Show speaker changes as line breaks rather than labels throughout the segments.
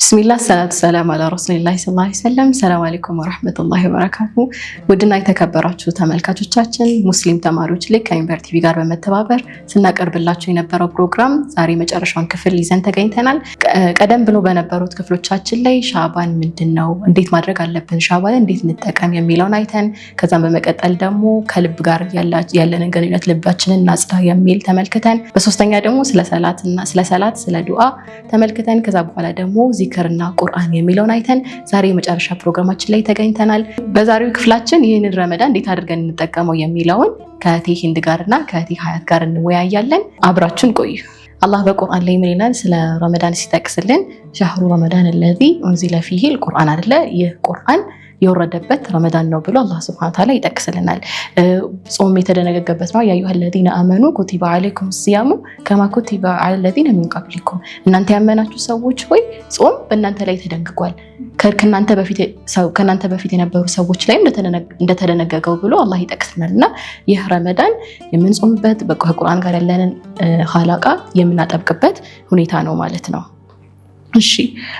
ብስሚላህ ሰላቱ ሰላም አላ ረሱሊላህ ሰለላሁ ዐለይሂ ወሰለም። ሰላም አለይኩም ወራህመቱላሂ ወበረካቱ። ውድና የተከበራችሁ ተመልካቾቻችን ሙስሊም ተማሪዎች ላይ ከኢንቨር ቲቪ ጋር በመተባበር ስናቀርብላችሁ የነበረው ፕሮግራም ዛሬ መጨረሻውን ክፍል ይዘን ተገኝተናል። ቀደም ብሎ በነበሩት ክፍሎቻችን ላይ ሻዕባን ምንድነው፣ እንዴት ማድረግ አለብን፣ ሻዕባን እንዴት እንጠቀም የሚለውን አይተን ከዛም በመቀጠል ደግሞ ከልብ ጋር ያለንን ግንኙነት ልባችንን እናጽዳ የሚል ተመልክተን በሶስተኛ ደግሞ ስለ ሰላት ስለ ዱዓ ተመልክተን ከዛ በኋላ ደግሞ ዚክርና ቁርአን የሚለውን አይተን ዛሬ የመጨረሻ ፕሮግራማችን ላይ ተገኝተናል። በዛሬው ክፍላችን ይህንን ረመዳን እንዴት አድርገን እንጠቀመው የሚለውን ከእህቴ ሂንድ ጋርና ከእህቴ ሀያት ጋር እንወያያለን። አብራችን ቆዩ። አላህ በቁርአን ላይ ምን ይላል? ስለ ረመዳን ሲጠቅስልን ሸህሩ ረመዳን አለዚ ኡንዚለ ፊሂል ቁርአን አይደለ? ይህ ቁርአን የወረደበት ረመዳን ነው ብሎ አላህ ሱብሓነሁ ወተዓላ ይጠቅስልናል። ጾም የተደነገገበት ነው። ያ አዩሀል ለዚነ አመኑ ኩቲበ ዐለይኩም ሲያሙ ከማ ኩቲበ ዐለል ለዚነ ሚን ቀብሊኩም፣ እናንተ ያመናችሁ ሰዎች ሆይ ጾም በእናንተ ላይ ተደንግጓል ከእናንተ በፊት የነበሩ ሰዎች ላይም እንደተደነገገው ብሎ አላህ ይጠቅስልናል። እና ይህ ረመዳን የምንጾምበት ከቁርአን ጋር ያለንን ሐላቃ የምናጠብቅበት ሁኔታ ነው ማለት ነው። እሺ፣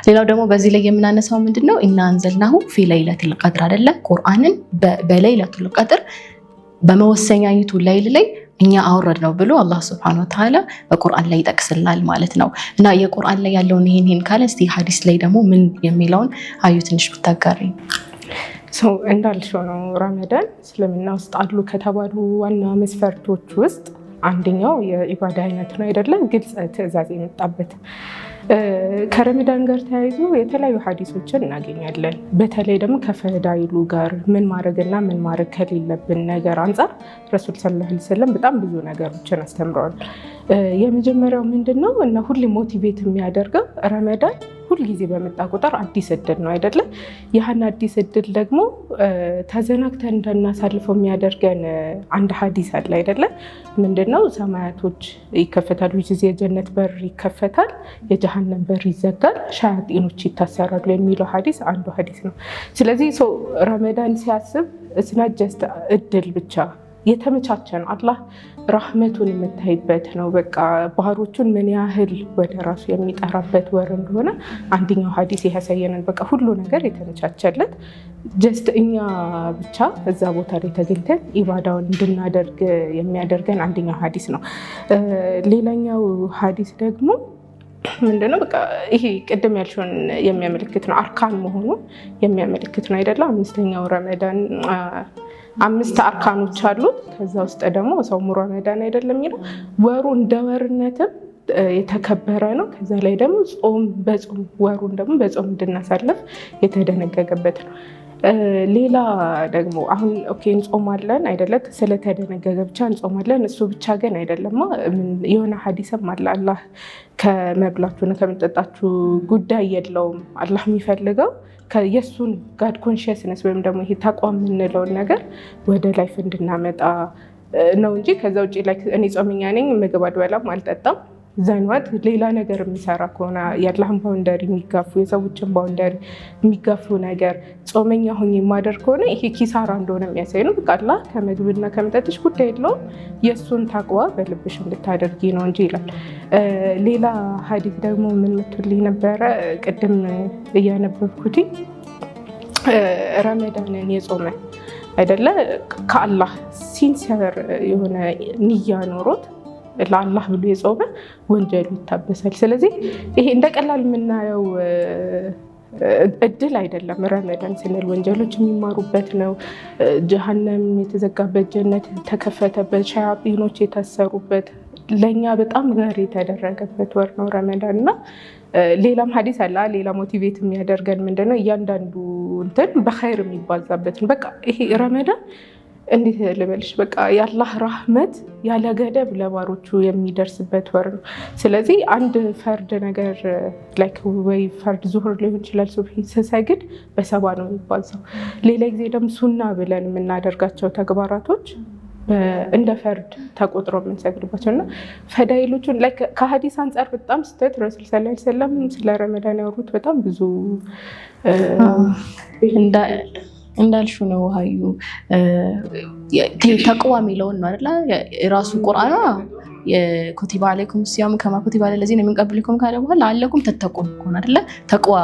ሌላው ደግሞ በዚህ ላይ የምናነሳው ምንድነው? ኢና አንዘልናሁ ፊ ለይለቱል ቀድር አይደለ? ቁርአንን በለይለቱል ቀድር በመወሰኛይቱ ሌሊት ላይ እኛ አወረድ ነው ብሎ አላህ ሱብሓነሁ ወተዓላ በቁርአን ላይ ይጠቅስልናል ማለት ነው። እና የቁርአን ላይ ያለውን ይሄን ካለ እስቲ ሐዲስ ላይ ደግሞ ምን የሚለውን አዩ ትንሽ ብታጋሪ።
እንዳልሽው ነው ረመዳን እስልምና ውስጥ አሉ ከተባሉ ዋና መስፈርቶች ውስጥ አንደኛው የኢባዳ አይነት ነው አይደለም? ግልጽ ትዕዛዝ የመጣበት ከረመዳን ጋር ተያይዞ የተለያዩ ሐዲሶችን እናገኛለን። በተለይ ደግሞ ከፈዳይሉ ጋር ምን ማድረግና ምን ማድረግ ከሌለብን ነገር አንጻር ረሱል ሰለላሁ ዐለይሂ ወሰለም በጣም ብዙ ነገሮችን አስተምረዋል። የመጀመሪያው ምንድነው እና ሁሌ ሞቲቬት የሚያደርገው ረመዳን ሁልጊዜ በመጣ ቁጥር አዲስ እድል ነው አይደለም? ያህን አዲስ እድል ደግሞ ተዘናግተን እንዳናሳልፈው የሚያደርገን አንድ ሐዲስ አለ አይደለም? ምንድነው? ሰማያቶች ይከፈታሉ፣ የጀነት በር ይከፈታል፣ የጀሃነም በር ይዘጋል፣ ሻያጢኖች ይታሰራሉ የሚለው ሐዲስ አንዱ ሐዲስ ነው። ስለዚህ ሰው ረመዳን ሲያስብ እስናት ጀስት እድል ብቻ የተመቻቸ ነው። አላህ ራህመቱን የምታይበት ነው። በቃ ባህሮቹን ምን ያህል ወደ ራሱ የሚጠራበት ወር እንደሆነ አንደኛው ሐዲስ ያሳየናል። በቃ ሁሉ ነገር የተመቻቸለት ጀስት እኛ ብቻ እዛ ቦታ ላይ ተገኝተን ኢባዳውን እንድናደርግ የሚያደርገን አንደኛው ሐዲስ ነው። ሌላኛው ሐዲስ ደግሞ ምንድነው? በቃ ይሄ ቅድም ያልሽውን የሚያመለክት ነው። አርካን መሆኑን የሚያመለክት ነው አይደለም? አምስተኛው ረመዳን 5 አርካኖች አሉት። ከዛ ውስጥ ደግሞ ሰውሙ ረመዳን አይደለም የሚለው ወሩ እንደ ወርነትም የተከበረ ነው። ከዛ ላይ ደግሞ ወሩን ደግሞ በጾም እንድናሳልፍ የተደነገገበት ነው። ሌላ ደግሞ አሁን ኦኬ እንጾማለን አይደለም? ስለተደነገገ ብቻ እንጾማለን እሱ ብቻ ግን አይደለም። የሆነ ሐዲስም አለ አላህ ከመብላችሁና ከመጠጣችሁ ጉዳይ የለውም። አላህ የሚፈልገው የእሱን ጋድ ኮንሽስነስ ወይም ደግሞ ይሄ ተቋም የምንለውን ነገር ወደ ላይፍ እንድናመጣ ነው እንጂ ከዛ ውጭ ላይ እኔ ጾመኛ ነኝ ምግብ አልበላም አልጠጣም ዘንዋት ሌላ ነገር የሚሰራ ከሆነ የአላህን ባውንደሪ የሚጋፉ የሰዎችን ባውንደሪ የሚጋፉ ነገር ጾመኛ ሆኜ የማደርግ ከሆነ ይሄ ኪሳራ እንደሆነ የሚያሳይ ነው። በቃ አላህ ከምግብና ከመጠጥሽ ጉዳይ የለውም የእሱን ታቅዋ በልብሽ እንድታደርጊ ነው እንጂ ይላል። ሌላ ሐዲስ ደግሞ ምን ምትልኝ ነበረ ቅድም እያነበብኩት ረመዳንን የጾመ አይደለ ከአላህ ሲንሰር የሆነ ንያ ኖሮት ለአላህ ብሎ የጾመ ወንጀሉ ይታበሳል። ስለዚህ ይሄ እንደ ቀላል የምናየው እድል አይደለም። ረመዳን ስንል ወንጀሎች የሚማሩበት ነው። ጀሃነም የተዘጋበት፣ ጀነት የተከፈተበት፣ ሸያጢኖች የታሰሩበት፣ ለእኛ በጣም ጋር የተደረገበት ወር ነው ረመዳን። እና ሌላም ሐዲስ አለ። ሌላ ሞቲቬት የሚያደርገን ምንድነው? እያንዳንዱ እንትን በኸይር የሚባዛበት ነው። በቃ ይሄ ረመዳን እንዴት ልበልሽ፣ በቃ የአላህ ራህመት ያለ ገደብ ለባሮቹ የሚደርስበት ወር ነው። ስለዚህ አንድ ፈርድ ነገር ላይክ ወይ ፈርድ ዙሁር ሊሆን ይችላል ሱብሂ ስሰግድ በ7 ነው የሚባዛው። ሌላ ጊዜ ደግሞ ሱና ብለን የምናደርጋቸው ተግባራቶች እንደ ፈርድ ተቆጥሮ የምንሰግድባቸው እና ፈዳይሎቹን ከሐዲስ አንጻር በጣም ስተት ረሱል ሰለላሁ ዐለይሂ ወሰለም ስለ ረመዳን ያወሩት በጣም ብዙ
እንዳልሹ ነው ሀዩ ተቅዋ የሚለውን ነው አይደለ? የራሱ ቁርአን ኩቲባ አለይኩም ሲያሙ ከማ ኩቲባ ለለዚነ ሚን ቀብሊኩም ካለ በኋላ ለአለኩም ተተቁን ሆነ አይደለ? ተቅዋ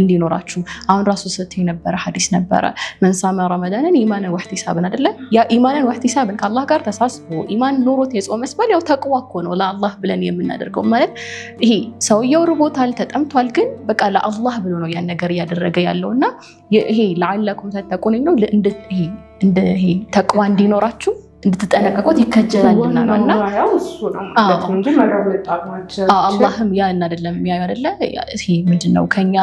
እንዲኖራችሁ። አሁን ራሱ ስትይ ነበረ ሐዲስ ነበረ መንሳመ ረመዳንን ኢማንን ወህቲሳብን አይደለ? ያ ኢማንን ወህቲሳብን ከአላህ ጋር ተሳስቦ ኢማን ኖሮት የጾመ መስበል ያው ተቅዋ እኮ ነው ለአላህ ብለን የምናደርገው ማለት ይሄ ሰውየው ርቦታል ተጠምቷል፣ ግን በቃ ለአላህ ብሎ ነው ያን ነገር እያደረገ ያለውና ይሄ ለአለኩም ተተቁን ነው እንደ ይሄ ተቅዋ እንዲኖራችሁ እንድትጠነቀቁት ይከጀላልና ነውና አላህም ያን አይደለም ያ አይደለ ይሄ ምንድነው ከኛ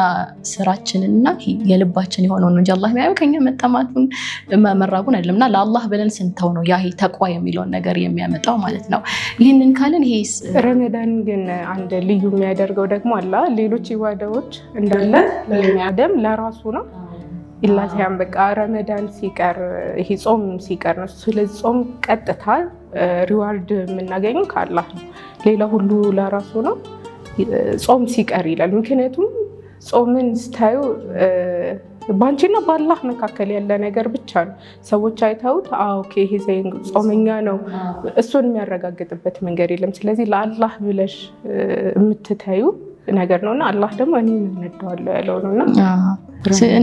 ስራችንና የልባችን የሆነው ነው እንጂ አላህ የሚያየው ከኛ መጠማቱን መራቡን አይደለምና ለአላህ ብለን ስንተው ነው ያ ተቅዋ የሚለውን ነገር የሚያመጣው ማለት ነው። ይሄንን ካልን ይሄ
ረመዳን ግን አንድ ልዩ የሚያደርገው ደግሞ አላ ሌሎች ኢባዳዎች እንዳለ ለሚያደም ለራሱ ነው ኢላሲያን በቃ ረመዳን ሲቀር ይሄ ጾም ሲቀር ነው። ስለዚህ ጾም ቀጥታ ሪዋርድ የምናገኘው ከአላህ ነው። ሌላ ሁሉ ለራሱ ነው። ጾም ሲቀር ይላል። ምክንያቱም ጾምን ስታዩ ባንቺና በአላህ መካከል ያለ ነገር ብቻ ነው። ሰዎች አይተውት ኦኬ ይሄ ጾመኛ ነው እሱን የሚያረጋግጥበት መንገድ የለም። ስለዚህ ለአላህ ብለሽ የምትታዩ ነገር ነውና አላህ ደግሞ እኔ እንነዳዋለሁ ያለው ነውና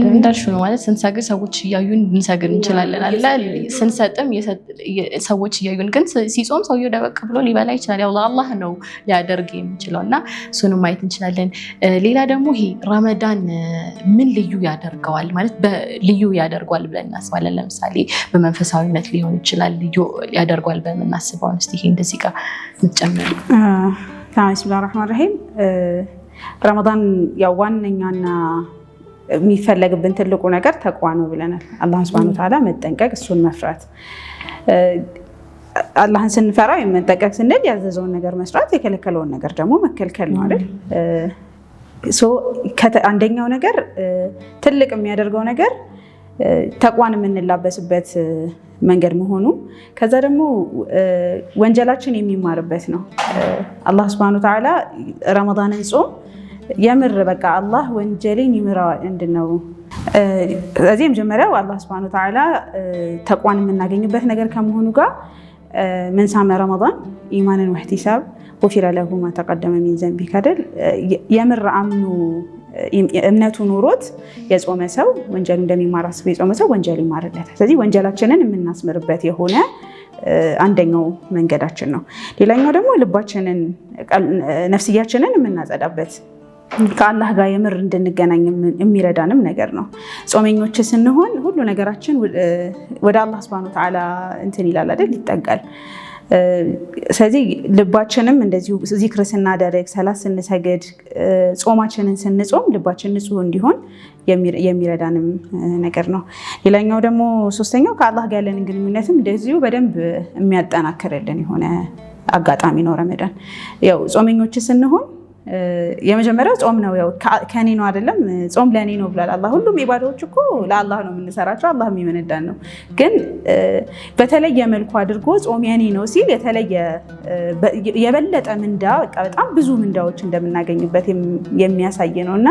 እንዳልሽው ነው ማለት ስንሰግድ ሰዎች እያዩን እንሰግድ እንችላለን አለ ስንሰጥም ሰዎች እያዩን፣ ግን ሲጾም ሰውየው ደበቅ ብሎ ሊበላ ይችላል። ያው ለአላህ ነው ሊያደርግ የሚችለውና እሱንም ማየት እንችላለን። ሌላ ደግሞ ይሄ ረመዳን ምን ልዩ ያደርገዋል ማለት ልዩ ያደርገዋል ብለን እናስባለን። ለምሳሌ በመንፈሳዊነት ሊሆን ይችላል ልዩ ያደርገዋል በምናስበው እስቲ ይሄ እንደዚህ ጋር ምትጨምሩ
ብስሚላሂ ረህማን ረሂም። ረመዳን ያው ዋነኛና የሚፈለግብን ትልቁ ነገር ተቅዋ ነው ብለናል። አላህን ሱብሃነሁ ወተዓላ መጠንቀቅ፣ እሱን መፍራት። አላህን ስንፈራ መጠንቀቅ ስንል ያዘዘውን ነገር መስራት፣ የከለከለውን ነገር ደግሞ መከልከል ነው አይደል? አንደኛው ነገር ትልቅ የሚያደርገው ነገር ተቅዋን የምንላበስበት መንገድ መሆኑ፣ ከዛ ደግሞ ወንጀላችን የሚማርበት ነው። አላህ ሱብሃነሁ ወተዓላ ረመዳንን ጾም የምር በቃ አላህ ወንጀሌን ይምራዋል እንድነው። ስለዚህ መጀመሪያው አላህ ሱብሃነሁ ወተዓላ ተቅዋን የምናገኝበት ነገር ከመሆኑ ጋር መን ሳመ ረመዳን ኢማንን ወህቲሳብ ጉፊረ ለሁ ማ ተቀደመ ሚን ዘንቢ ካደል የምር አምኑ እምነቱ ኑሮት የጾመ ሰው ወንጀሉ እንደሚማር አስቦ የጾመ ሰው ወንጀል ይማርለታል። ስለዚህ ወንጀላችንን የምናስምርበት የሆነ አንደኛው መንገዳችን ነው። ሌላኛው ደግሞ ልባችንን ነፍስያችንን የምናጸዳበት ከአላህ ጋር የምር እንድንገናኝ የሚረዳንም ነገር ነው። ጾመኞች ስንሆን ሁሉ ነገራችን ወደ አላህ ሱብሃነሁ ወተዓላ እንትን ይላል አይደል? ይጠጋል። ስለዚህ ልባችንም እንደዚሁ ዚክር ስናደርግ፣ ሰላት ስንሰግድ፣ ጾማችንን ስንጾም ልባችን ንጹህ እንዲሆን የሚረዳንም ነገር ነው። ሌላኛው ደግሞ ሶስተኛው ከአላህ ጋር ያለንን ግንኙነትም እንደዚሁ በደንብ የሚያጠናክርልን የሆነ አጋጣሚ ነው ረመዳን። ያው ጾመኞች ስንሆን የመጀመሪያው ጾም ነው። ያው ከኔ ነው አይደለም ጾም ለኔ ነው ብሏል አላህ። ሁሉም ኢባዳዎች እኮ ለአላህ ነው የምንሰራቸው፣ አላህ የሚመነዳን ነው። ግን በተለየ መልኩ አድርጎ ጾም የኔ ነው ሲል የተለየ የበለጠ ምንዳ በቃ በጣም ብዙ ምንዳዎች እንደምናገኝበት የሚያሳይ ነው እና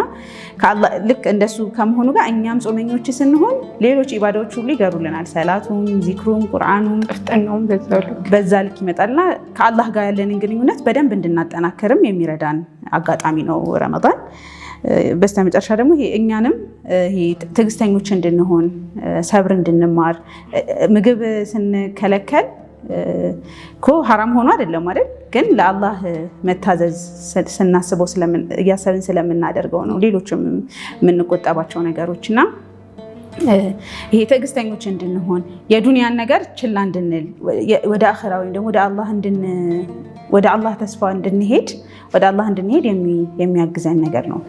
ልክ እንደሱ ከመሆኑ ጋር እኛም ጾመኞች ስንሆን ሌሎች ኢባዳዎች ሁሉ ይገሩልናል። ሰላቱም፣ ዚክሩም፣ ቁርአኑም
ጥፍጥናውም
በዛ ልክ ይመጣልና ከአላህ ጋር ያለንን ግንኙነት በደንብ እንድናጠናክርም የሚረዳን አጋጣሚ ነው ረመዳን። በስተመጨረሻ ደግሞ እኛንም ትዕግስተኞች እንድንሆን፣ ሰብር እንድንማር። ምግብ ስንከለከል እኮ ሐራም ሆኖ አይደለም አይደል? ግን ለአላህ መታዘዝ ስናስበው እያሰብን ስለምናደርገው ነው። ሌሎችም የምንቆጠባቸው ነገሮችና ይሄ ትዕግስተኞች እንድንሆን፣ የዱንያን ነገር ችላ እንድንል፣ ወደ አኺራ ወይም ደግሞ ወደ አላህ ተስፋ እንድንሄድ የሚያግዘን ነገር ነው።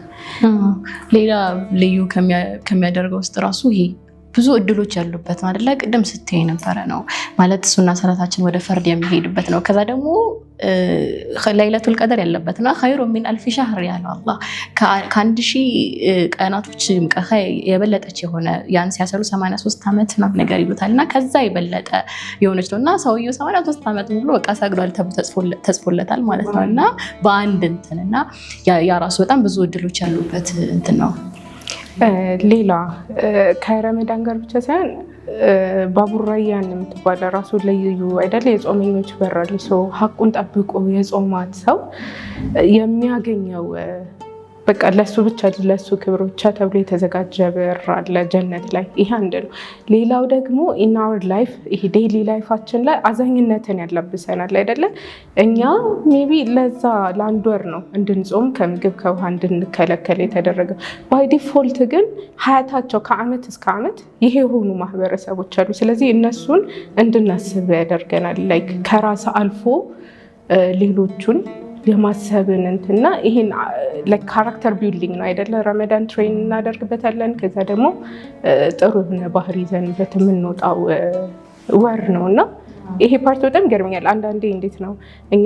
ሌላ ልዩ ከሚያደርገው ውስጥ ራሱ ይሄ ብዙ እድሎች ያሉበት ነው አይደለ? ቅድም ስትይ የነበረ ነው ማለት ሱና ሰላታችን ወደ ፈርድ የሚሄድበት ነው። ከዛ ደግሞ ለይለቱል ቀደር ያለበት ነው። ኸይሩ ሚን አልፊ ሸህር ያለው አላህ ከአንድ ሺህ ቀናቶች የበለጠች የሆነ ያን ሲያሰሉ 83 ዓመት ምናምን ነገር ይሉታል እና ከዛ የበለጠ የሆነች ነው እና ሰውየው 83 ዓመት ሙሉ በቃ ሰግዷል ተብሎ ተጽፎለታል ማለት ነው እና በአንድ እንትን እና ያ ራሱ በጣም ብዙ እድሎች ያሉበት እንትን ነው።
ሌላ ከረመዳን ጋር ብቻ ሳይሆን ባቡር ረያን የምትባለ ራሱ ለዩ አይደለ የጾመኞች በራል ሰው ሀቁን ጠብቆ የጾማት ሰው የሚያገኘው በቃ ለሱ ብቻ ለሱ ክብር ብቻ ተብሎ የተዘጋጀ በር አለ ጀነት ላይ። ይሄ አንድ ነው። ሌላው ደግሞ ኢን አወር ላይፍ ይሄ ዴይሊ ላይፋችን ላይ አዛኝነትን ያላብሰናል አይደለ? እኛ ሜቢ ለዛ ለአንድ ወር ነው እንድንጾም ከምግብ ከውሃ እንድንከለከል የተደረገ። ባይ ዲፎልት ግን ሀያታቸው ከአመት እስከ አመት ይሄ የሆኑ ማህበረሰቦች አሉ። ስለዚህ እነሱን እንድናስብ ያደርገናል። ላይክ ከራስ አልፎ ሌሎቹን የማሰብን እንትና ይሄን ካራክተር ቢልዲንግ ነው አይደለ? ረመዳን ትሬን እናደርግበታለን። ከዛ ደግሞ ጥሩ የሆነ ባህሪ ይዘንበት የምንወጣው ወር ነው እና ይሄ ፓርት በጣም ይገርመኛል። አንዳንዴ እንዴት ነው እኛ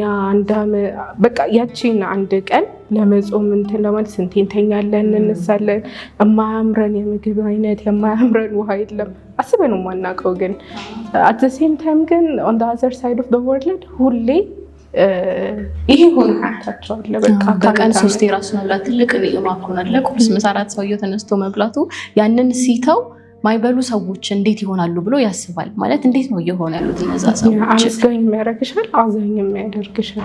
በቃ ያቺን አንድ ቀን ለመጾም እንትን ለማለት ስንቴ እንተኛለን፣ እንነሳለን። የማያምረን የምግብ አይነት የማያምረን ውሃ የለም አስበን ነው የማናውቀው። ግን አት ዘ ሴም ታይም ግን ኦን ዘ አዘር ሳይድ ኦፍ ዘ ወርልድ ሁሌ ይሄ ሆኖ ታቻለ
በቀን 3 የራሱ መብላት ትልቅ ንዕማ ሆናል። ቁርስ፣ ምሳ፣ እራት ሰውየው ተነስቶ መብላቱ ያንን ሲተው ማይበሉ ሰዎች እንዴት ይሆናሉ ብሎ ያስባል። ማለት እንዴት ነው እየሆነ ያሉት እነዛ ሰዎች?
አመስጋኝ የሚያደርግሻል፣ አዛኝ የሚያደርግሻል።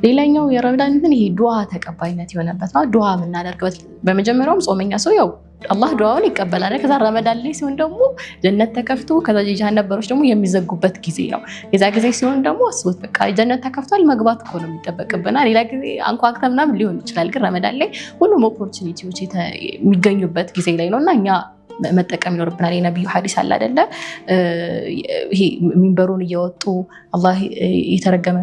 ሌላኛው የረመዳን ግን ይሄ ዱዓ ተቀባይነት የሆነበት ነው። ዱዓ የምናደርግበት በመጀመሪያውም ጾመኛ ሰው ያው አላህ ዱዓውን ይቀበላል። ከዛ ረመዳን ላይ ሲሆን ደግሞ ጀነት ተከፍቶ ከዛ የጀሃነም በሮች ደግሞ የሚዘጉበት ጊዜ ነው። የዛ ጊዜ ሲሆን ደግሞ አስቡት በቃ ጀነት ተከፍቷል መግባት እኮ ነው የሚጠበቅብና ሌላ ጊዜ አንኳኩተን ምናምን ሊሆን ይችላል። ግን ረመዳን ላይ ሁሉም ኦፖርቹኒቲዎች የሚገኙበት ጊዜ ላይ ነው እና እኛ መጠቀም ይኖርብናል። የነቢዩ ሐዲስ አለ አይደለ? ይሄ ሚንበሩን እየወጡ አላህ የተረገመ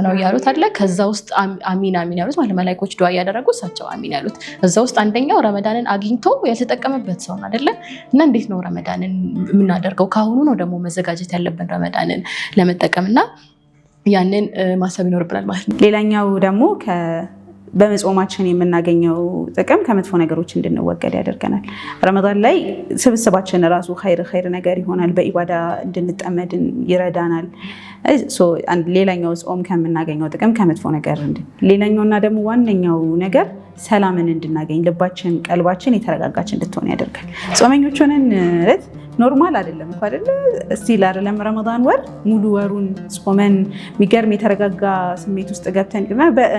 ነው ያሉት አለ። ከዛ ውስጥ አሚን አሚን ያሉት ማለት መላእክቶች ዱዓ እያደረጉ እሳቸው አሚን ያሉት እዛ ውስጥ አንደኛው ረመዳንን አግኝቶ ያልተጠቀመበት ሰው ነው አይደለ? እና እንዴት ነው ረመዳንን የምናደርገው? ካሁኑ ነው ደግሞ መዘጋጀት ያለብን ረመዳንን ለመጠቀም እና ያንን ማሰብ ይኖርብናል ማለት ነው።
ሌላኛው ደግሞ በመጾማችን የምናገኘው ጥቅም ከመጥፎ ነገሮች እንድንወገድ ያደርገናል። ረመዳን ላይ ስብስባችን ራሱ ኸይር ነገር ይሆናል። በኢባዳ እንድንጠመድ ይረዳናል። ሌላኛው ጾም ከምናገኘው ጥቅም ከመጥፎ ነገር ሌላኛውና ደግሞ ዋነኛው ነገር ሰላምን እንድናገኝ ልባችን፣ ቀልባችን የተረጋጋች እንድትሆን ያደርጋል። ጾመኞች ሆነን ኖርማል አይደለም እኮ አይደለ? እስቲ አይደለም ረመዳን ወር ሙሉ ወሩን ጾመን የሚገርም የተረጋጋ ስሜት ውስጥ ገብተን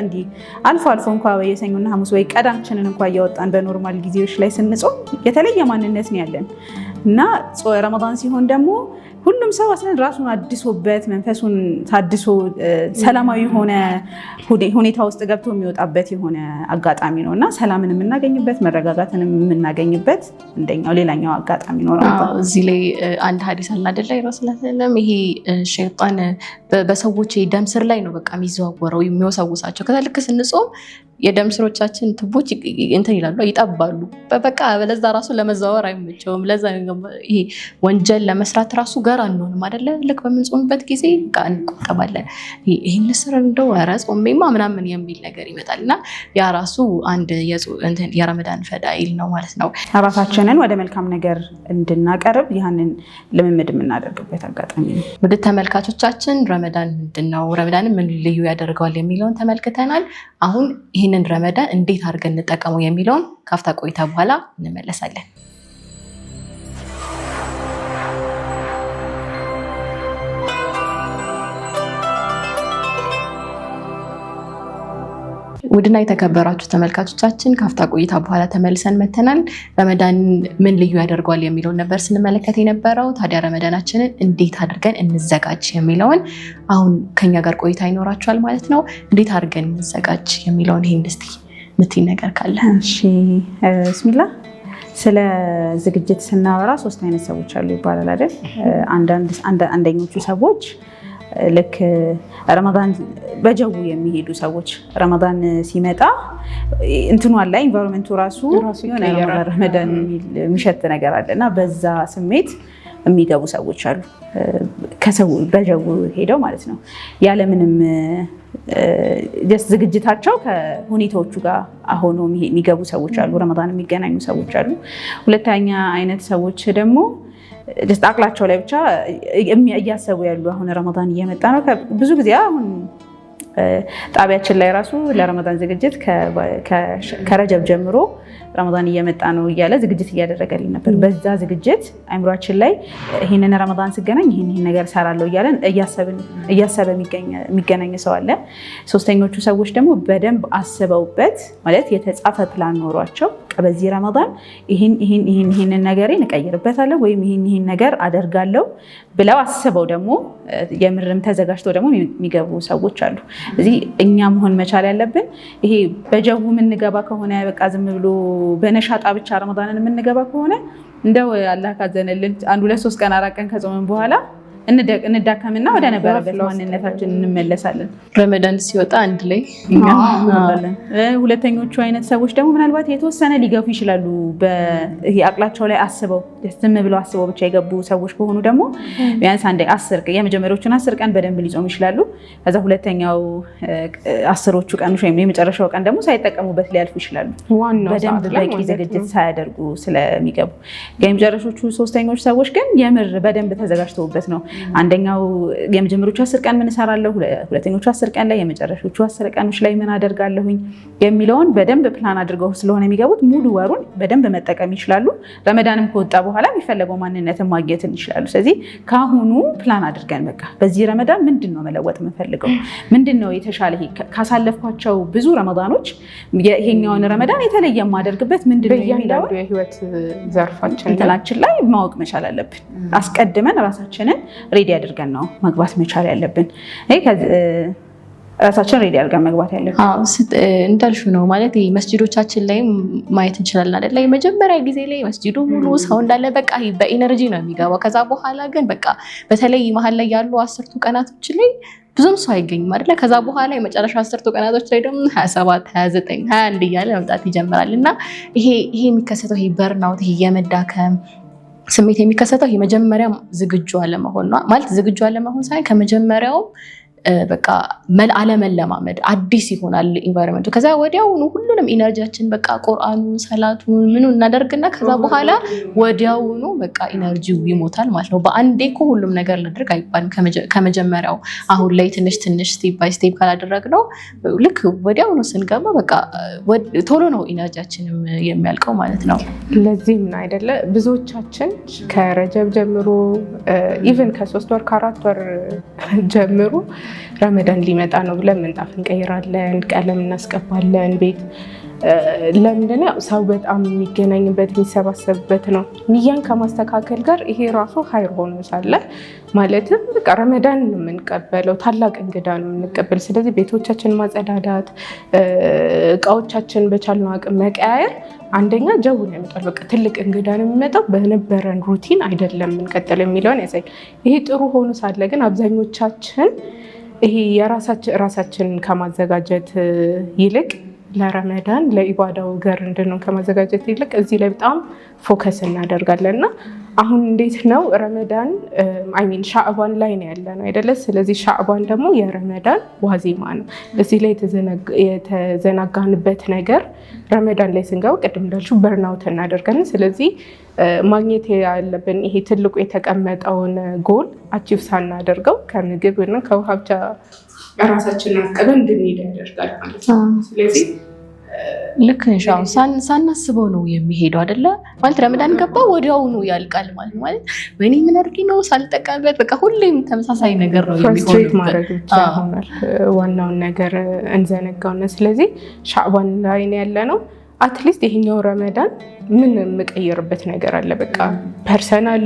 እንዲህ አልፎ አልፎ እንኳ የሰኞና ሐሙስ ወይ ቀዳችንን እንኳ እያወጣን በኖርማል ጊዜዎች ላይ ስንጾም የተለየ ማንነት ነው ያለን እና ረመዳን ሲሆን ደግሞ ሁሉም ሰው አስለን ራሱን አድሶበት መንፈሱን ታድሶ ሰላማዊ የሆነ ሁኔታ ውስጥ ገብቶ የሚወጣበት የሆነ አጋጣሚ ነው እና ሰላምን የምናገኝበት መረጋጋትን የምናገኝበት ሌላኛው አጋጣሚ ነው።
እዚህ ላይ አንድ ሀዲስ አለ አይደለ? ይመስላል ይሄ ሸይጣን በሰዎች ደም ስር ላይ ነው በቃ የሚዘዋወረው የሚወሰውሳቸው። ከዛ ልክ ስንጾም የደም ስሮቻችን ትቦች እንትን ይላሉ ይጠባሉ። በቃ ለዛ ራሱ ለመዘዋወር አይመቸውም። ለዛ ይሄ ወንጀል ለመስራት ራሱ ጋር አንሆንም አይደለ? ልክ በምንጾምበት ጊዜ እንቆጠባለን። ይሄን ስር እንደው ኧረ ጾሜማ ምናምን የሚል ነገር ይመጣል እና ያ ራሱ አንድ የረመዳን ፈዳኢል ነው ማለት ነው።
ራሳችንን ወደ መልካም ነገር እንድናቀርብ ያንን ልምምድ የምናደርግበት አጋጣሚ ነው።
ውድ ተመልካቾቻችን ረመዳን ምንድን ነው፣ ረመዳንን ምን ልዩ ያደርገዋል የሚለውን ተመልክተናል። አሁን ይህንን ረመዳን እንዴት አድርገን እንጠቀመው የሚለውን ካፍታ ቆይታ በኋላ እንመለሳለን። ውድና የተከበራችሁ ተመልካቾቻችን ካፍታ ቆይታ በኋላ ተመልሰን መተናል። ረመዳን ምን ልዩ ያደርገዋል የሚለውን ነበር ስንመለከት የነበረው። ታዲያ ረመዳናችንን እንዴት አድርገን እንዘጋጅ የሚለውን አሁን ከኛ ጋር ቆይታ ይኖራችኋል ማለት ነው። እንዴት አድርገን እንዘጋጅ የሚለውን ይሄን እስቲ ምትይ ነገር ካለ?
እሺ ብስሚላ። ስለ ዝግጅት ስናወራ 3 አይነት ሰዎች አሉ ይባላል አይደል? አንደኞቹ ሰዎች ልክ ረመዳን በጀው የሚሄዱ ሰዎች ረመዳን ሲመጣ እንትኑ አለ ኢንቫይሮንመንቱ ራሱ የሆነ ረመዳን የሚሸት ነገር አለና በዛ ስሜት የሚገቡ ሰዎች አሉ። ከሰው በጀው ሄደው ማለት ነው ያለምንም ዝግጅታቸው ከሁኔታዎቹ ጋር ሆኖ የሚገቡ ሰዎች አሉ። ረመዳን የሚገናኙ ሰዎች አሉ። ሁለተኛ አይነት ሰዎች ደግሞ አቅላቸው ላይ ብቻ እያሰቡ ያሉ አሁን ረመዳን እየመጣ ነው። ብዙ ጊዜ አሁን ጣቢያችን ላይ ራሱ ለረመዳን ዝግጅት ከረጀብ ጀምሮ ረመዳን እየመጣ ነው እያለ ዝግጅት እያደረገልኝ ነበር። በዛ ዝግጅት አይምሯችን ላይ ይህንን ረመዳን ስገናኝ ይህን ነገር እሰራለሁ እያለን እያሰበ የሚገናኝ ሰው አለ። ሶስተኞቹ ሰዎች ደግሞ በደንብ አስበውበት ማለት የተጻፈ ፕላን ኖሯቸው በዚህ ረመዳን ይህንን ነገሬን እቀይርበታለሁ ወይም ይህን ነገር አደርጋለሁ ብለው አስበው ደግሞ የምርም ተዘጋጅተው ደግሞ የሚገቡ ሰዎች አሉ። እዚህ እኛ መሆን መቻል ያለብን ይሄ በጀው የምንገባ ከሆነ በቃ ዝም ብሎ በነሻጣ ብቻ ረመዳንን የምንገባ ከሆነ እንደው አላህ ካዘነልን 1 2 3 ቀን 4 ቀን ከጾምን በኋላ እንዳከምና ወደ ነበረበት ማንነታችን እንመለሳለን።
ረመዳን ሲወጣ አንድ ላይ
ሁለተኞቹ አይነት ሰዎች ደግሞ ምናልባት የተወሰነ ሊገፉ ይችላሉ። ይሄ አቅላቸው ላይ አስበው ዝም ብለው አስበው ብቻ የገቡ ሰዎች ከሆኑ ደግሞ ቢያንስ የመጀመሪያዎቹን 10 ቀን በደንብ ሊጾሙ ይችላሉ። ከዛ ሁለተኛው 10ዎቹ ቀኖች ወይም የመጨረሻው ቀን ደግሞ ሳይጠቀሙበት ሊያልፉ ይችላሉ። በደንብ በቂ ዝግጅት ሳያደርጉ ስለሚገቡ። የመጨረሻዎቹ ሶስተኞቹ ሰዎች ግን የምር በደንብ ተዘጋጅተውበት ነው። አንደኛው የመጀመሪያዎቹ 10 ቀን ምን እሰራለሁ፣ ሁለተኞቹ 10 ቀን ላይ የመጨረሻዎቹ 10 ቀኖች ላይ ምን አደርጋለሁኝ የሚለውን በደንብ ፕላን አድርገው ስለሆነ የሚገቡት ሙሉ ወሩን በደንብ መጠቀም ይችላሉ። ረመዳንም ከወጣ በኋላ የሚፈለገው ማንነትን ማግኘትን ይችላሉ። ስለዚህ ከአሁኑ ፕላን አድርገን በቃ በዚህ ረመዳን ምንድን ነው መለወጥ የምፈልገው፣ ምንድን ነው የተሻለ ካሳለፍኳቸው ብዙ ረመዳኖች ይሄኛውን ረመዳን የተለየ የማደርግበት ምንድን ነው የሚለው
የህይወት ዘርፋችን
እንትናችን ላይ ማወቅ መቻል አለብን። አስቀድመን ራሳችንን ሬዲ አድርገን ነው መግባት መቻል ያለብን። ራሳችን ሬዲ አድርገን መግባት ያለብን።
እንዳልሽው ነው ማለት መስጂዶቻችን ላይ ማየት እንችላለን አይደለ? የመጀመሪያ ጊዜ ላይ መስጂዱ ሙሉ ሰው እንዳለ በቃ በኢነርጂ ነው የሚገባው። ከዛ በኋላ ግን በቃ በተለይ መሀል ላይ ያሉ 10ቱ ቀናቶች ላይ ብዙም ሰው አይገኝም አይደለ? ከዛ በኋላ የመጨረሻ 10ቱ ቀናቶች ላይ ደግሞ 27 29 21 እያለ መምጣት ይጀምራል እና ይሄ የሚከሰተው ይሄ በርናውት ይሄ የመዳከም ስሜት የሚከሰተው የመጀመሪያ ዝግጁ አለመሆን ነው። ማለት ዝግጁ አለመሆን ሳይሆን ከመጀመሪያው በቃ አለመለማመድ አዲስ ይሆናል ኢንቫይሮንመንቱ። ከዛ ወዲያውኑ ሁሉንም ኢነርጂያችን በቃ ቁርአኑን ሰላቱን ምኑ እናደርግና ከዛ በኋላ ወዲያውኑ በቃ ኢነርጂው ይሞታል ማለት ነው። በአንዴ እኮ ሁሉም ነገር ላድርግ አይባልም። ከመጀመሪያው አሁን ላይ ትንሽ ስቴፕ ባይ ስቴፕ ካላደረግነው ልክ ወዲያውኑ ስንገባ በቃ ቶሎ ነው ኢነርጂያችንም የሚያልቀው ማለት ነው።
ለዚህም ነው አይደለ ብዙዎቻችን ከረጀብ ጀምሮ ኢቨን ከ3 ወር ከ4 ወር ጀምሮ ረመዳን ሊመጣ ነው ብለን ምንጣፍ እንቀይራለን፣ ቀለም እናስቀባለን ቤት። ለምንድን ነው ሰው በጣም የሚገናኝበት የሚሰባሰብበት ነው። ንያን ከማስተካከል ጋር ይሄ ራሱ ሀይር ሆኖ ሳለ ማለትም በቃ ረመዳን ነው የምንቀበለው፣ ታላቅ እንግዳ ነው የምንቀበል። ስለዚህ ቤቶቻችን ማጸዳዳት፣ እቃዎቻችን በቻልነው አቅም መቀያየር አንደኛ ጀውን ያመጣል። በቃ ትልቅ እንግዳ ነው የሚመጣው፣ በነበረን ሩቲን አይደለም የምንቀጥለው የሚለውን ያሳያል። ይሄ ጥሩ ሆኖ ሳለ ግን አብዛኞቻችን ይሄ ራሳችንን ከማዘጋጀት ይልቅ ለረመዳን ለኢባዳው ገር እንድንሆን ከማዘጋጀት ይልቅ እዚህ ላይ በጣም ፎከስ እናደርጋለን። እና አሁን እንዴት ነው ረመዳን ሻዕባን ላይ ነው ያለ ነው አይደለ? ስለዚህ ሻዕባን ደግሞ የረመዳን ዋዜማ ነው። እዚህ ላይ የተዘናጋንበት ነገር ረመዳን ላይ ስንገባ ቅድም እንዳልሽው በርናውት እናደርጋለን። ስለዚህ ማግኘት ያለብን ይሄ ትልቁ የተቀመጠውን ጎል አቺቭ ሳናደርገው ከምግብ እና ከውሃ ብቻ ራሳችንን አስቀበን እንድንሄድ ያደርጋል ማለት ነው። ስለዚህ
ልክ እንሻው ሳናስበው ነው የሚሄደው አይደለ? ማለት ረመዳን ገባ ወዲያውኑ ያልቃል ማለት ወይኔ ምን አድርጌ ነው ሳልጠቀምበት፣ በቃ ሁሌም ተመሳሳይ ነገር ነው
የሚሆነው። ማድረግ ብቻ ይሆናል ዋናውን ነገር እንዘነጋውና ስለዚህ ሻዕባን ላይ ነው ያለ ነው። አትሊስት ይሄኛው ረመዳን ምን የምቀይርበት ነገር አለ? በቃ ፐርሰናል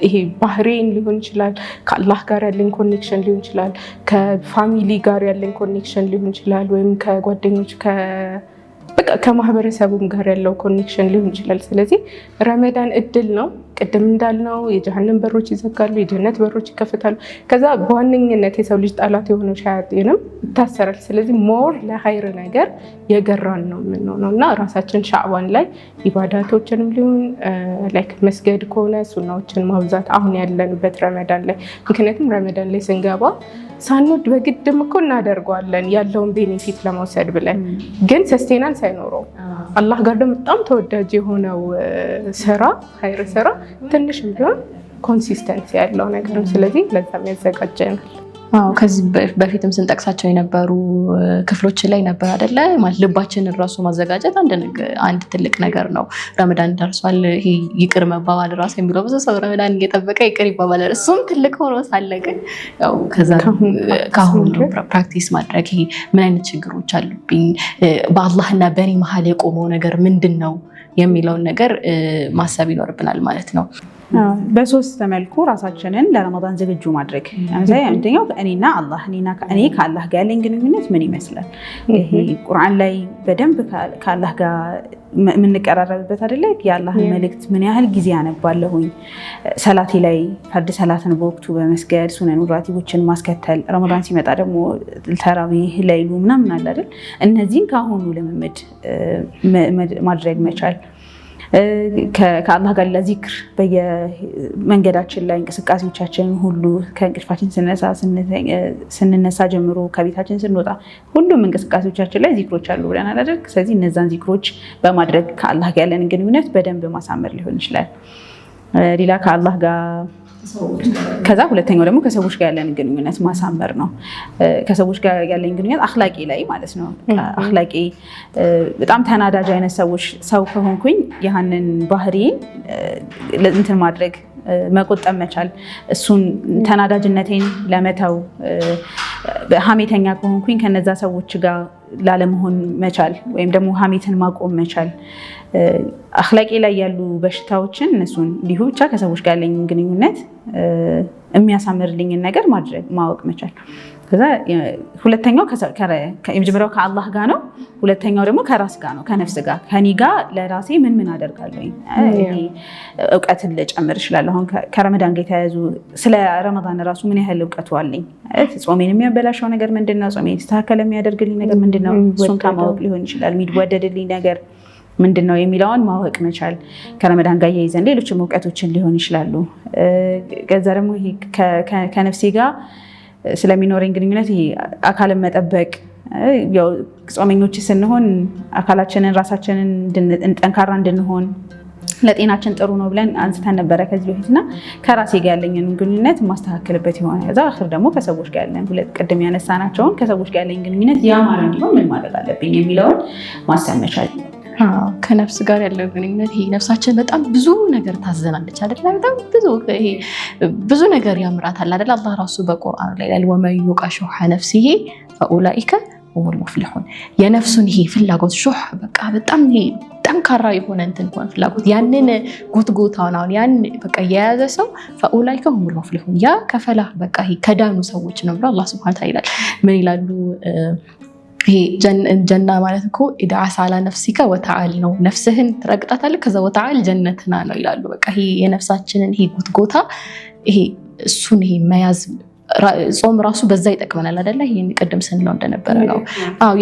ይሄ ባህሬን ሊሆን ይችላል፣ ከአላህ ጋር ያለኝ ኮኔክሽን ሊሆን ይችላል፣ ከፋሚሊ ጋር ያለኝ ኮኔክሽን ሊሆን ይችላል፣ ወይም ከጓደኞች ከማህበረሰቡም ጋር ያለው ኮኔክሽን ሊሆን ይችላል። ስለዚህ ረመዳን እድል ነው። ቅድም እንዳልነው የጀሃነም በሮች ይዘጋሉ፣ የጀነት በሮች ይከፈታሉ። ከዛ በዋነኝነት የሰው ልጅ ጠላት የሆነው ሸያጢንም ይታሰራል። ስለዚህ ሞር ለሀይር ነገር የገራን ነው የምንሆነው እና ራሳችን ሻዕባን ላይ ኢባዳቶችንም ሊሆን ላይክ መስገድ ከሆነ ሱናዎችን ማብዛት አሁን ያለንበት ረመዳን ላይ። ምክንያቱም ረመዳን ላይ ስንገባ ሳንወድ በግድም እኮ እናደርገዋለን ያለውን ቤኔፊት ለመውሰድ ብለን፣ ግን ሰስቴናንስ አይኖረው። አላህ ጋር ደግሞ በጣም ተወዳጅ የሆነው ስራ ሀይር ስራ ትንሽም ቢሆን ኮንሲስተንሲ ያለው ነገር ነው። ስለዚህ ለዛም ያዘጋጀናል።
ከዚህ በፊትም ስንጠቅሳቸው የነበሩ ክፍሎች ላይ ነበር አይደለ? ማለት ልባችንን ራሱ ማዘጋጀት አንድ ትልቅ ነገር ነው። ረመዳን ደርሷል፣ ይሄ ይቅር መባባል ራሱ የሚለው ብዙ ሰው ረመዳን እየጠበቀ ይቅር ይባባላል። እሱም ትልቅ ሆኖ ሳለ ግን ያው ከዛ ከአሁኑ ፕራክቲስ ማድረግ ይሄ ምን አይነት ችግሮች አሉብኝ፣ በአላህና በእኔ መሀል የቆመው ነገር ምንድን ነው የሚለውን ነገር ማሰብ ይኖርብናል ማለት ነው።
በሶስት መልኩ ራሳችንን ለረመዳን ዝግጁ ማድረግ። ለምሳሌ አንደኛው እኔና አላህ፣ እኔ ከአላህ ጋር ያለኝ ግንኙነት ምን ይመስላል? ይሄ ቁርአን ላይ በደንብ ከአላህ ጋር የምንቀራረብበት አይደለ? የአላህን መልእክት ምን ያህል ጊዜ አነባለሁኝ? ሰላቴ ላይ ፈርድ ሰላትን በወቅቱ በመስገድ ሱነን ራቲቦችን ማስከተል፣ ረመዳን ሲመጣ ደግሞ ተራዊህ ላይሉ ምናምን አለ አይደል? እነዚህን ከአሁኑ ልምምድ ማድረግ መቻል። ከአላህ ጋር ለዚክር በየመንገዳችን ላይ እንቅስቃሴዎቻችንን ሁሉ ከእንቅልፋችን ስንነሳ ጀምሮ ከቤታችን ስንወጣ ሁሉም እንቅስቃሴዎቻችን ላይ ዚክሮች አሉ ብለናል አይደል? ስለዚህ እነዛን ዚክሮች በማድረግ ከአላህ ጋር ያለን ግንኙነት በደንብ ማሳመር ሊሆን ይችላል። ሌላ ከአላህ ጋር ከዛ ሁለተኛው ደግሞ ከሰዎች ጋር ያለን ግንኙነት ማሳመር ነው። ከሰዎች ጋር ያለን ግንኙነት አኽላቂ ላይ ማለት ነው። አኽላቂ በጣም ተናዳጅ አይነት ሰው ከሆንኩኝ ያንን ባህሪን እንትን ማድረግ መቆጠብ መቻል፣ እሱን ተናዳጅነቴን ለመተው፣ ሀሜተኛ ከሆንኩኝ ከነዛ ሰዎች ጋር ላለመሆን መቻል ወይም ደግሞ ሀሜትን ማቆም መቻል። አኽላቂ ላይ ያሉ በሽታዎችን እነሱን እንዲሁ ብቻ ከሰዎች ጋር ያለኝ ግንኙነት የሚያሳምርልኝን ነገር ማድረግ ማወቅ መቻል። ከዛ ሁለተኛው የመጀመሪያው ከአላህ ጋር ነው። ሁለተኛው ደግሞ ከራስ ጋር ነው፣ ከነፍስ ጋር። ከኔ ጋር ለራሴ ምን አደርጋለሁ? እውቀትን ልጨምር እችላለሁ። አሁን ከረመዳን ጋር የተያያዙ ስለ ረመዳን ራሱ ምን ያህል እውቀቱ አለኝ? ጾሜን የሚያበላሸው ነገር ምንድነው? ጾሜን የተስተካከለ የሚያደርግልኝ ነገር ምንድነው? እሱን ከማወቅ ሊሆን ይችላል። የሚወደድልኝ ነገር ምንድነው የሚለውን ማወቅ መቻል። ከረመዳን ጋር ያይዘን ሌሎችም እውቀቶችን ሊሆን ይችላሉ። ከዛ ደግሞ ከነፍሴ ጋር ስለሚኖረኝ ግንኙነት ይሄ አካልን መጠበቅ። ያው ጾመኞች ስንሆን አካላችንን ራሳችንን ጠንካራ እንድንሆን ለጤናችን ጥሩ ነው ብለን አንስተን ነበረ ከዚህ በፊትና ከራሴ ጋር ያለኝን ግንኙነት ማስተካከልበት ይሆናል። ከዛ አኽር ደግሞ ከሰዎች ጋር ያለን ቅድም ያነሳናቸውን ከሰዎች ጋር ያለኝ ግንኙነት ያማረ እንዲሆን ምን ማድረግ አለብኝ የሚለውን ማሰብ መቻል።
ከነፍስ ጋር ያለው ግንኙነት ይሄ ነፍሳችን በጣም ብዙ ነገር ታዘናለች አይደል? በጣም ብዙ ነገር ያምራታል አይደል? አላህ ራሱ በቁርአን ላይ ያለ ወመን ዩቃ ሹሐ ነፍሲሂ ፈኡላኢከ ሁሙል ሙፍሊሑን። የነፍሱን ይሄ ፍላጎት ሹህ በቃ በጣም ይሄ ጠንካራ የሆነ እንትን ሆነ ፍላጎት ያንን ጉትጉታውን አሁን ያን በቃ የያዘ ሰው ፈኡላኢከ ሁሙል ሙፍሊሑን ያ ከፈላህ በቃ ይሄ ከዳኑ ሰዎች ነው ብሎ አላህ ሱብሃነሁ ወተዓላ ይላል። ምን ይላሉ? ይሄ ጀና ማለት እኮ ኢድዓስ አላ ነፍሲከ ወተዓል ነው። ነፍስህን ትረግጣታለህ ከዛ ወተዓል ጀነትና ነው ይላሉ። በቃ ይሄ የነፍሳችንን ይሄ ጉትጎታ ይሄ እሱን ይሄ መያዝ ጾም ራሱ በዛ ይጠቅመናል አይደለ? ይሄን ቅድም ስንለው እንደነበረ ነው።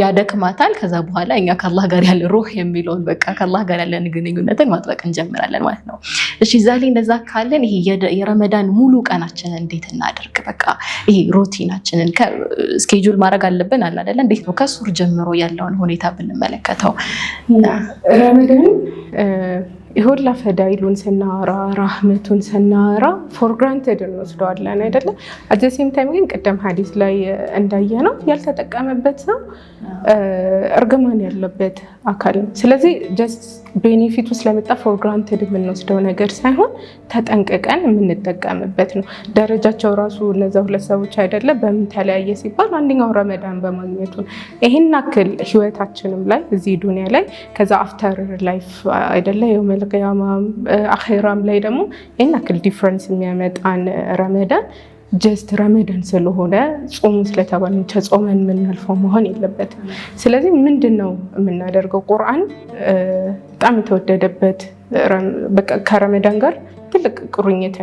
ያደክማታል። ከዛ በኋላ እኛ ከአላህ ጋር ያለ ሩህ የሚለውን በቃ ከአላህ ጋር ያለን ግንኙነትን ማጥበቅ እንጀምራለን ማለት ነው። እሺ ዛሬ እንደዛ ካለን ይሄ የረመዳን ሙሉ ቀናችንን እንዴት እናደርግ? በቃ ይሄ ሩቲናችንን ስኬጁል ማድረግ አለብን አለ አይደለ? እንዴት ነው ከሱር ጀምሮ ያለውን ሁኔታ ብንመለከተው
ረመዳን ይሁላ ፈዳይሉን ስናወራ ራህመቱን ስናወራ ፎር ግራንትድ እንወስደዋለን አይደለ? አጀሴም ታይም ግን ቅድም ሀዲስ ላይ እንዳየ ነው ያልተጠቀመበት ሰው እርግማን ያለበት አካል ነው። ስለዚህ ጀስት ቤኔፊቱ ስለመጣ ፎር ግራንትድ የምንወስደው ነገር ሳይሆን ተጠንቅቀን የምንጠቀምበት ነው። ደረጃቸው ራሱ እነዛ ሁለት ሰዎች አይደለ በምን ተለያየ ሲባል አንደኛው ረመዳን በማግኘቱ ይህን አክል ህይወታችንም ላይ እዚህ ዱኒያ ላይ ከዛ አፍተር ላይፍ አይደለ የውመልቅያማ አኼራም ላይ ደግሞ ይህን አክል ዲፍረንስ የሚያመጣን ረመዳን ጀስት ረመዳን ስለሆነ ጾሙ ስለተባለ ጾመን የምናልፈው መሆን የለበትም። ስለዚህ ምንድን ነው የምናደርገው? ቁርአን በጣም የተወደደበት ከረመዳን ጋር ትልቅ ቁርኝት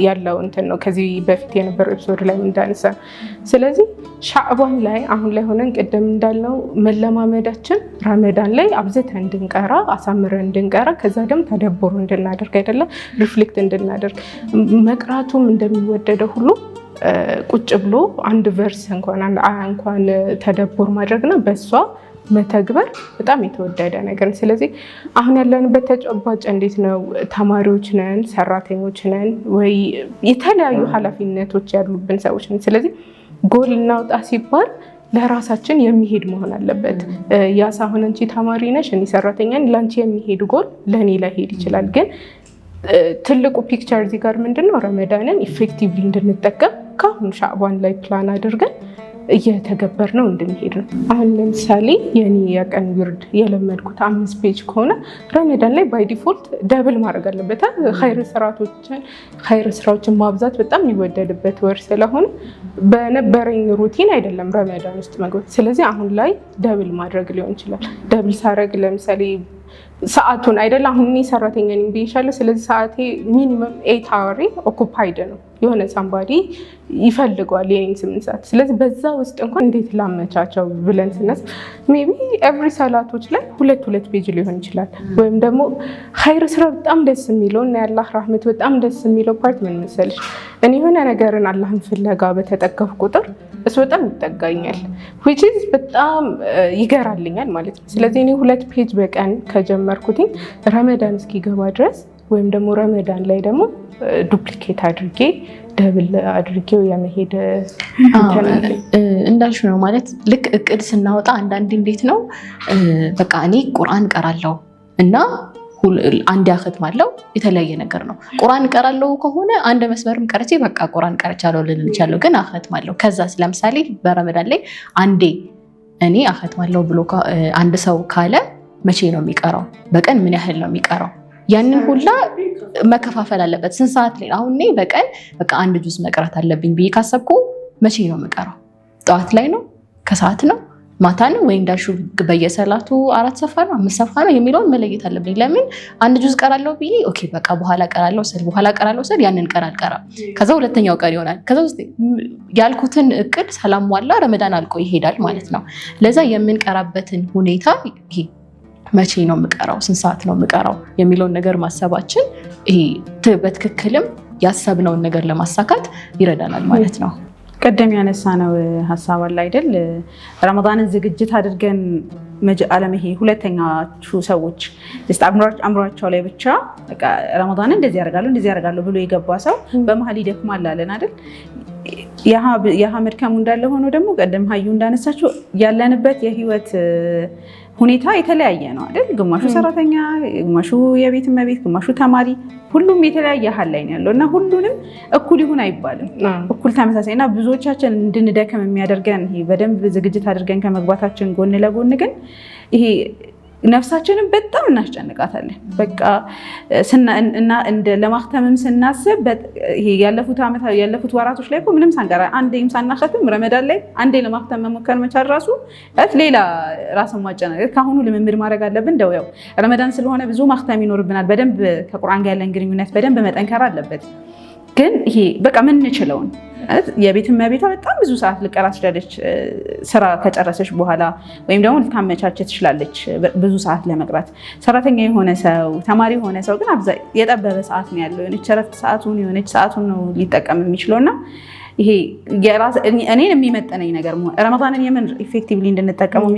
ያለው እንትን ነው። ከዚህ በፊት የነበረው ኤፒሶድ ላይ እንዳነሳ ስለዚህ ሻዕባን ላይ አሁን ላይ ሆነን ቅድም እንዳልነው መለማመዳችን ረመዳን ላይ አብዝተን እንድንቀራ አሳምረን እንድንቀራ ከዛ ደግሞ ተደብሮ እንድናደርግ አይደለ ሪፍሌክት እንድናደርግ መቅራቱም እንደሚወደደው ሁሉ ቁጭ ብሎ አንድ ቨርስ እንኳን አንድ አያ እንኳን ተደብር ማድረግና በሷ መተግበር በጣም የተወደደ ነገር። ስለዚህ አሁን ያለንበት ተጨባጭ እንዴት ነው? ተማሪዎች ነን፣ ሰራተኞች ነን፣ ወይ የተለያዩ ኃላፊነቶች ያሉብን ሰዎች ነን። ስለዚህ ጎል እናውጣ ሲባል ለራሳችን የሚሄድ መሆን አለበት። ያ ሳይሆን አንቺ ተማሪ ነሽ እኔ ሰራተኛ ነኝ ለአንቺ የሚሄድ ጎል ለእኔ ላይሄድ ይችላል። ግን ትልቁ ፒክቸር እዚህ ጋር ምንድነው ረመዳንን ኢፌክቲቭሊ እንድንጠቀም ከአሁን ሻዕባን ላይ ፕላን አድርገን እየተገበር ነው እንድንሄድ ነው። አሁን ለምሳሌ የኔ የቀን ዊርድ የለመድኩት 5 ፔጅ ከሆነ ረመዳን ላይ ባይ ዲፎልት ደብል ማድረግ አለበት። ኸይር ስራዎችን ማብዛት በጣም የሚወደድበት ወር ስለሆነ በነበረኝ ሩቲን አይደለም ረመዳን ውስጥ መግባት። ስለዚህ አሁን ላይ ደብል ማድረግ ሊሆን ይችላል። ደብል ሳረግ ለምሳሌ ሰዓቱን አይደለ አሁን እኔ ሰራተኛ ነኝ ብዬሻለሁ። ስለዚህ ሰዓቴ ሚኒመም 8 አወር ኦኩፓይድ ነው። የሆነ ሳምባዲ ይፈልገዋል የኔን 8 ሰዓት። ስለዚህ በዛ ውስጥ እንኳን እንዴት ላመቻቸው ብለን ስነስ ሜቢ ኤቭሪ ሰላቶች ላይ 2 ፔጅ ሊሆን ይችላል። ወይም ደግሞ ኸይር ስራ በጣም ደስ የሚለው እና የአላህ ረህመት በጣም ደስ የሚለው ፓርት ምን መሰለሽ? እኔ የሆነ ነገርን አላህን ፍለጋ በተጠቀፍ ቁጥር እሱ በጣም ይጠጋኛል which is በጣም ይገራልኛል ማለት ነው። ስለዚህ እኔ 2 ፔጅ በቀን ከጀመርኩት ረመዳን እስኪገባ ድረስ ወይም ደግሞ ረመዳን ላይ ደግሞ ዱፕሊኬት አድርጌ ደብል አድርጌው የመሄድ
እንዳልሽ ነው ማለት ልክ እቅድ ስናወጣ አንዳንዴ እንዴት ነው በቃ እኔ ቁርአን ቀራለሁ እና አንድ ያختማለሁ የተለያየ ነገር ነው። ቁርአን ቀራለሁ ከሆነ አንድ መስመርም ቀርቼ በቃ ቁርአን ቀርቻለሁ ልል እንችላለን። ግን አختማለሁ ከዛ ለምሳሌ በረመዳን ላይ አንዴ እኔ አختማለሁ ብሎ አንድ ሰው ካለ መቼ ነው የሚቀራው? በቀን ምን ያህል ነው የሚቀራው? ያንን ሁላ መከፋፈል አለበት። ስንት ሰዓት ላይ አሁን እኔ በቀን በቃ አንድ ጁዝ መቅራት አለብኝ ብዬ ካሰብኩ መቼ ነው የምቀራው? ጠዋት ላይ ነው? ከሰዓት ነው? ማታ ነው? ወይ እንዳልሽው በየሰላቱ 4 ሰፋ ነው 5 ሰፋ ነው የሚለውን መለየት አለብኝ። ለምን አንድ ጁዝ ቀራለሁ ብዬ ኦኬ በቃ በኋላ ቀራለሁ ስል ያንን ቀን አልቀራም። ከዛ ሁለተኛው ቀን ይሆናል። ከዛ ውስጥ ያልኩትን እቅድ ሰላም ዋላ ረመዳን አልቆ ይሄዳል ማለት ነው። ለዛ የምንቀራበትን ሁኔታ ይሄ መቼ ነው የምቀራው? ስንት ሰዓት ነው የምቀራው የሚለውን ነገር ማሰባችን ይሄ በትክክልም ያሰብነውን ነገር ለማሳካት ይረዳናል ማለት ነው።
ቀደም ያነሳ ነው ሀሳብ አለ አይደል? ረመዳንን ዝግጅት አድርገን አለመሄ ሁለተኛዎቹ ሰዎች አእምሯቸው ላይ ብቻ በቃ ረመዳንን እንደዚህ ያደርጋለሁ ብሎ የገባ ሰው በመሀል ይደክማል አለን አይደል? ያህ መድከሙ እንዳለ ሆኖ ደግሞ ቀደም ሀዩ እንዳነሳችው ያለንበት የህይወት ሁኔታ የተለያየ ነው አይደል? ግማሹ ሰራተኛ፣ ግማሹ የቤት እመቤት፣ ግማሹ ተማሪ፣ ሁሉም የተለያየ ሀል ላይ ነው ያለው እና ሁሉንም እኩል ይሁን አይባልም። እኩል ተመሳሳይ እና ብዙዎቻችን እንድንደክም የሚያደርገን ይሄ በደንብ ዝግጅት አድርገን ከመግባታችን ጎን ለጎን ግን ይሄ ነፍሳችንን በጣም እናስጨንቃታለን። በቃ ለማክተምም ስናስብ ይሄ ያለፉት ወራቶች ላይ ምንም ሳንቀራ አንዴም ሳናختም ረመዳን ላይ አንዴ ለማክተም መሞከር መቻል ራሱ ሌላ ራስን ማጨናነቅ። ከአሁኑ ልምምድ ማድረግ አለብን። እንደው ያው ረመዳን ስለሆነ ብዙ ማክተም ይኖርብናል። በደንብ ከቁርአን ጋር ያለን ግንኙነት በደንብ መጠንከር አለበት። ግን ይሄ በቃ ምንችለውን የቤት እመቤቷ በጣም ብዙ ሰዓት ልቀራ ትችላለች ስራ ከጨረሰች በኋላ ወይም ደግሞ ልታመቻቸ ትችላለች ብዙ ሰዓት ለመቅራት። ሰራተኛ የሆነ ሰው ተማሪ የሆነ ሰው ግን የጠበበ ሰዓት ነው ያለው። የሆነች ሰዓቱን ነው ሊጠቀም የሚችለው እና ይሄ እኔን የሚመጠነኝ ነገር መሆን ረመዳንን የምን ኢፌክቲቭሊ እንድንጠቀመው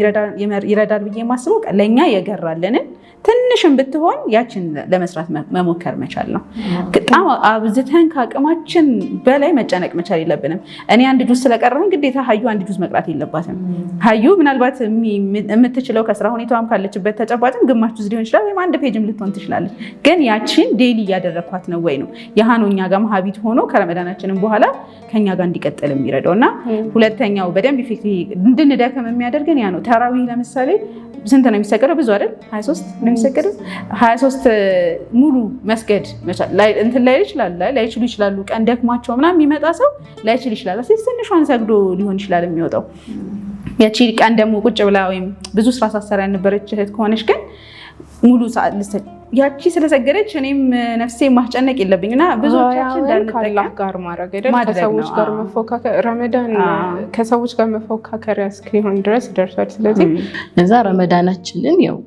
ይረዳል ብዬ የማስበው ለእኛ የገራለንን ትንሽም ብትሆን ያችን ለመስራት መሞከር መቻል ነው። በጣም አብዝተን ከአቅማችን በላይ መጨነቅ መቻል የለብንም። እኔ አንድ ጁዝ ስለቀረን ግዴታ ሀዩ አንድ ጁዝ መቅራት የለባትም። ሀዩ ምናልባት የምትችለው ከስራ ሁኔታዋም ካለችበት ተጨባጭም ግማሽ ጁዝ ሊሆን ይችላል፣ ወይም አንድ ፔጅም ልትሆን ትችላለች። ግን ያችን ዴይሊ እያደረግኳት ነው ወይ ነው ያህኑ እኛ ጋር ሀቢት ሆኖ ከረመዳናችንም በኋላ ከኛ ጋር እንዲቀጥል የሚረዳው እና ሁለተኛው በደንብ ኢፌክቲቭ እንድንደክም የሚያደርገን ያ ነው። ተራዊህ ለምሳሌ ስንት ነው የሚሰገደው? ብዙ አይደል? 23 ነው የሚሰገደው። 23 ሙሉ መስገድ እንትን ላይ ይችላል ላይችሉ ይችላሉ። ቀን ደክሟቸው ምናምን የሚመጣ ሰው ላይችል ይችላል። ትንሿን ሰግዶ ሊሆን ይችላል የሚወጣው። ያቺ ቀን ደግሞ ቁጭ ብላ ወይም ብዙ ስራ ሳሰራ የነበረች እህት ከሆነች ግን ሙሉ ሰዓት ያቺ ስለሰገደች እኔም ነፍሴ ማስጨነቅ የለብኝ እና ብዙዎቻችን
ከአላህ ጋር ማድረግ አይደል? ከሰዎች ጋር መፎካከር ረመዳን ከሰዎች ጋር መፎካከሪያ እስኪሆን ድረስ ደርሷል። ስለዚህ
እዛ ረመዳናችንን ያው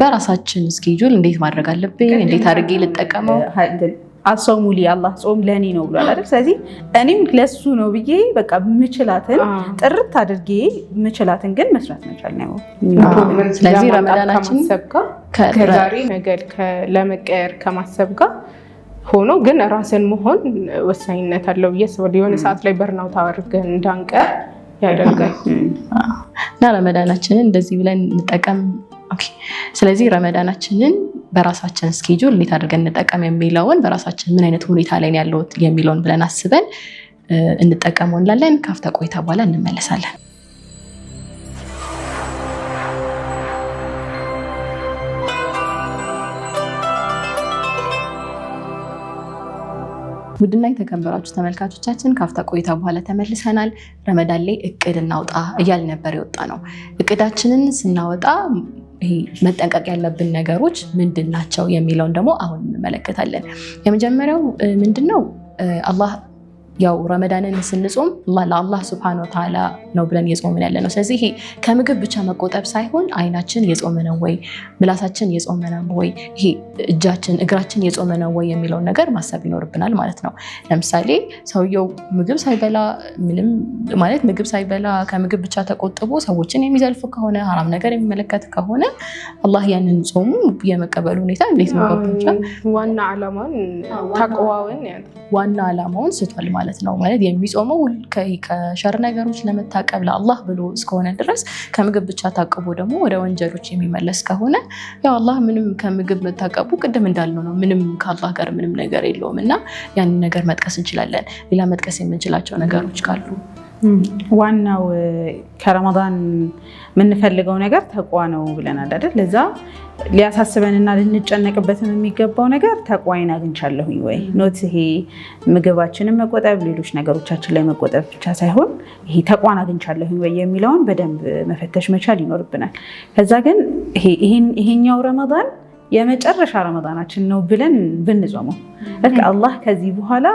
በራሳችን እስኬጁል እንዴት ማድረግ አለብኝ፣ እንዴት አድርጌ ልጠቀመው
አሶሙ ሊ አላህ ጾም ለኔ ነው ብሏል አይደል? ስለዚህ እኔም ለሱ ነው ብዬ በቃ ምችላትን ጥርት አድርጌ ምችላትን ግን መስራት መቻል ነው።
ስለዚህ ረመዳናችን
ከዛሬ ነገ ለመቀየር ከማሰብ ጋር ሆኖ ግን ራስን መሆን ወሳኝነት አለው ብዬ አስባለሁ። የሆነ ሰዓት ላይ በርናውት አድርገን እንዳንቀር ያደርጋል።
እና ረመዳናችንን እንደዚህ ብለን እንጠቀም። ስለዚህ ረመዳናችንን በራሳችን ስኬጁል እንዴት አድርገን እንጠቀም የሚለውን በራሳችን ምን አይነት ሁኔታ ላይ ያለው የሚለውን ብለን አስበን እንጠቀመው እንላለን። ካፍታ ቆይታ በኋላ እንመለሳለን። ውድና የተከበራችሁ ተመልካቾቻችን ካፍታ ቆይታ በኋላ ተመልሰናል። ረመዳን ላይ እቅድ እናውጣ እያል ነበር የወጣ ነው። እቅዳችንን ስናወጣ መጠንቀቅ ያለብን ነገሮች ምንድን ናቸው የሚለውን ደግሞ አሁን እንመለከታለን። የመጀመሪያው ምንድነው? አላህ ያው ረመዳንን ስንጾም ለአላህ ሱብሃነሁ ወተዓላ ነው ብለን እየጾምን ያለ ነው። ስለዚህ ይሄ ከምግብ ብቻ መቆጠብ ሳይሆን አይናችን የጾመ ነው ወይ፣ ምላሳችን የጾመ ነው ወይ፣ ይሄ እጃችን እግራችን የጾመ ነው ወይ የሚለውን ነገር ማሰብ ይኖርብናል ማለት ነው። ለምሳሌ ሰውየው ምግብ ሳይበላ ምንም ማለት ምግብ ሳይበላ ከምግብ ብቻ ተቆጥቦ ሰዎችን የሚዘልፍ ከሆነ ሐራም ነገር የሚመለከት ከሆነ አላህ ያንን ጾሙ የመቀበሉ ሁኔታ እንዴት ነው?
ዋና ዓላማውን ተቅዋውን
ዋና ዓላማውን ስቷል ማለት ነው። ማለት የሚጾመው ከሸር ነገሮች ለመታቀብ ለአላህ ብሎ እስከሆነ ድረስ ከምግብ ብቻ ታቅቦ ደግሞ ወደ ወንጀሎች የሚመለስ ከሆነ ያው አላህ ምንም ከምግብ መታቀቡ ቅድም እንዳልነው ነው፣ ምንም ከአላህ ጋር ምንም ነገር የለውም እና ያንን ነገር መጥቀስ እንችላለን። ሌላ መጥቀስ የምንችላቸው ነገሮች ካሉ
ዋናው ከረመዳን የምንፈልገው ነገር ተቋ ነው ብለናል አይደል? ለዛ ሊያሳስበንና ልንጨነቅበትም የሚገባው ነገር ተቋይን አግኝቻለሁኝ ወይ ኖት ይሄ ምግባችንን መቆጠብ ሌሎች ነገሮቻችን ላይ መቆጠብ ብቻ ሳይሆን ይሄ ተቋን አግኝቻለሁኝ ወይ የሚለውን በደንብ መፈተሽ መቻል ይኖርብናል። ከዛ ግን ይሄኛው ረመዳን የመጨረሻ ረመዳናችን ነው ብለን ብንጾመው በቃ አላህ ከዚህ በኋላ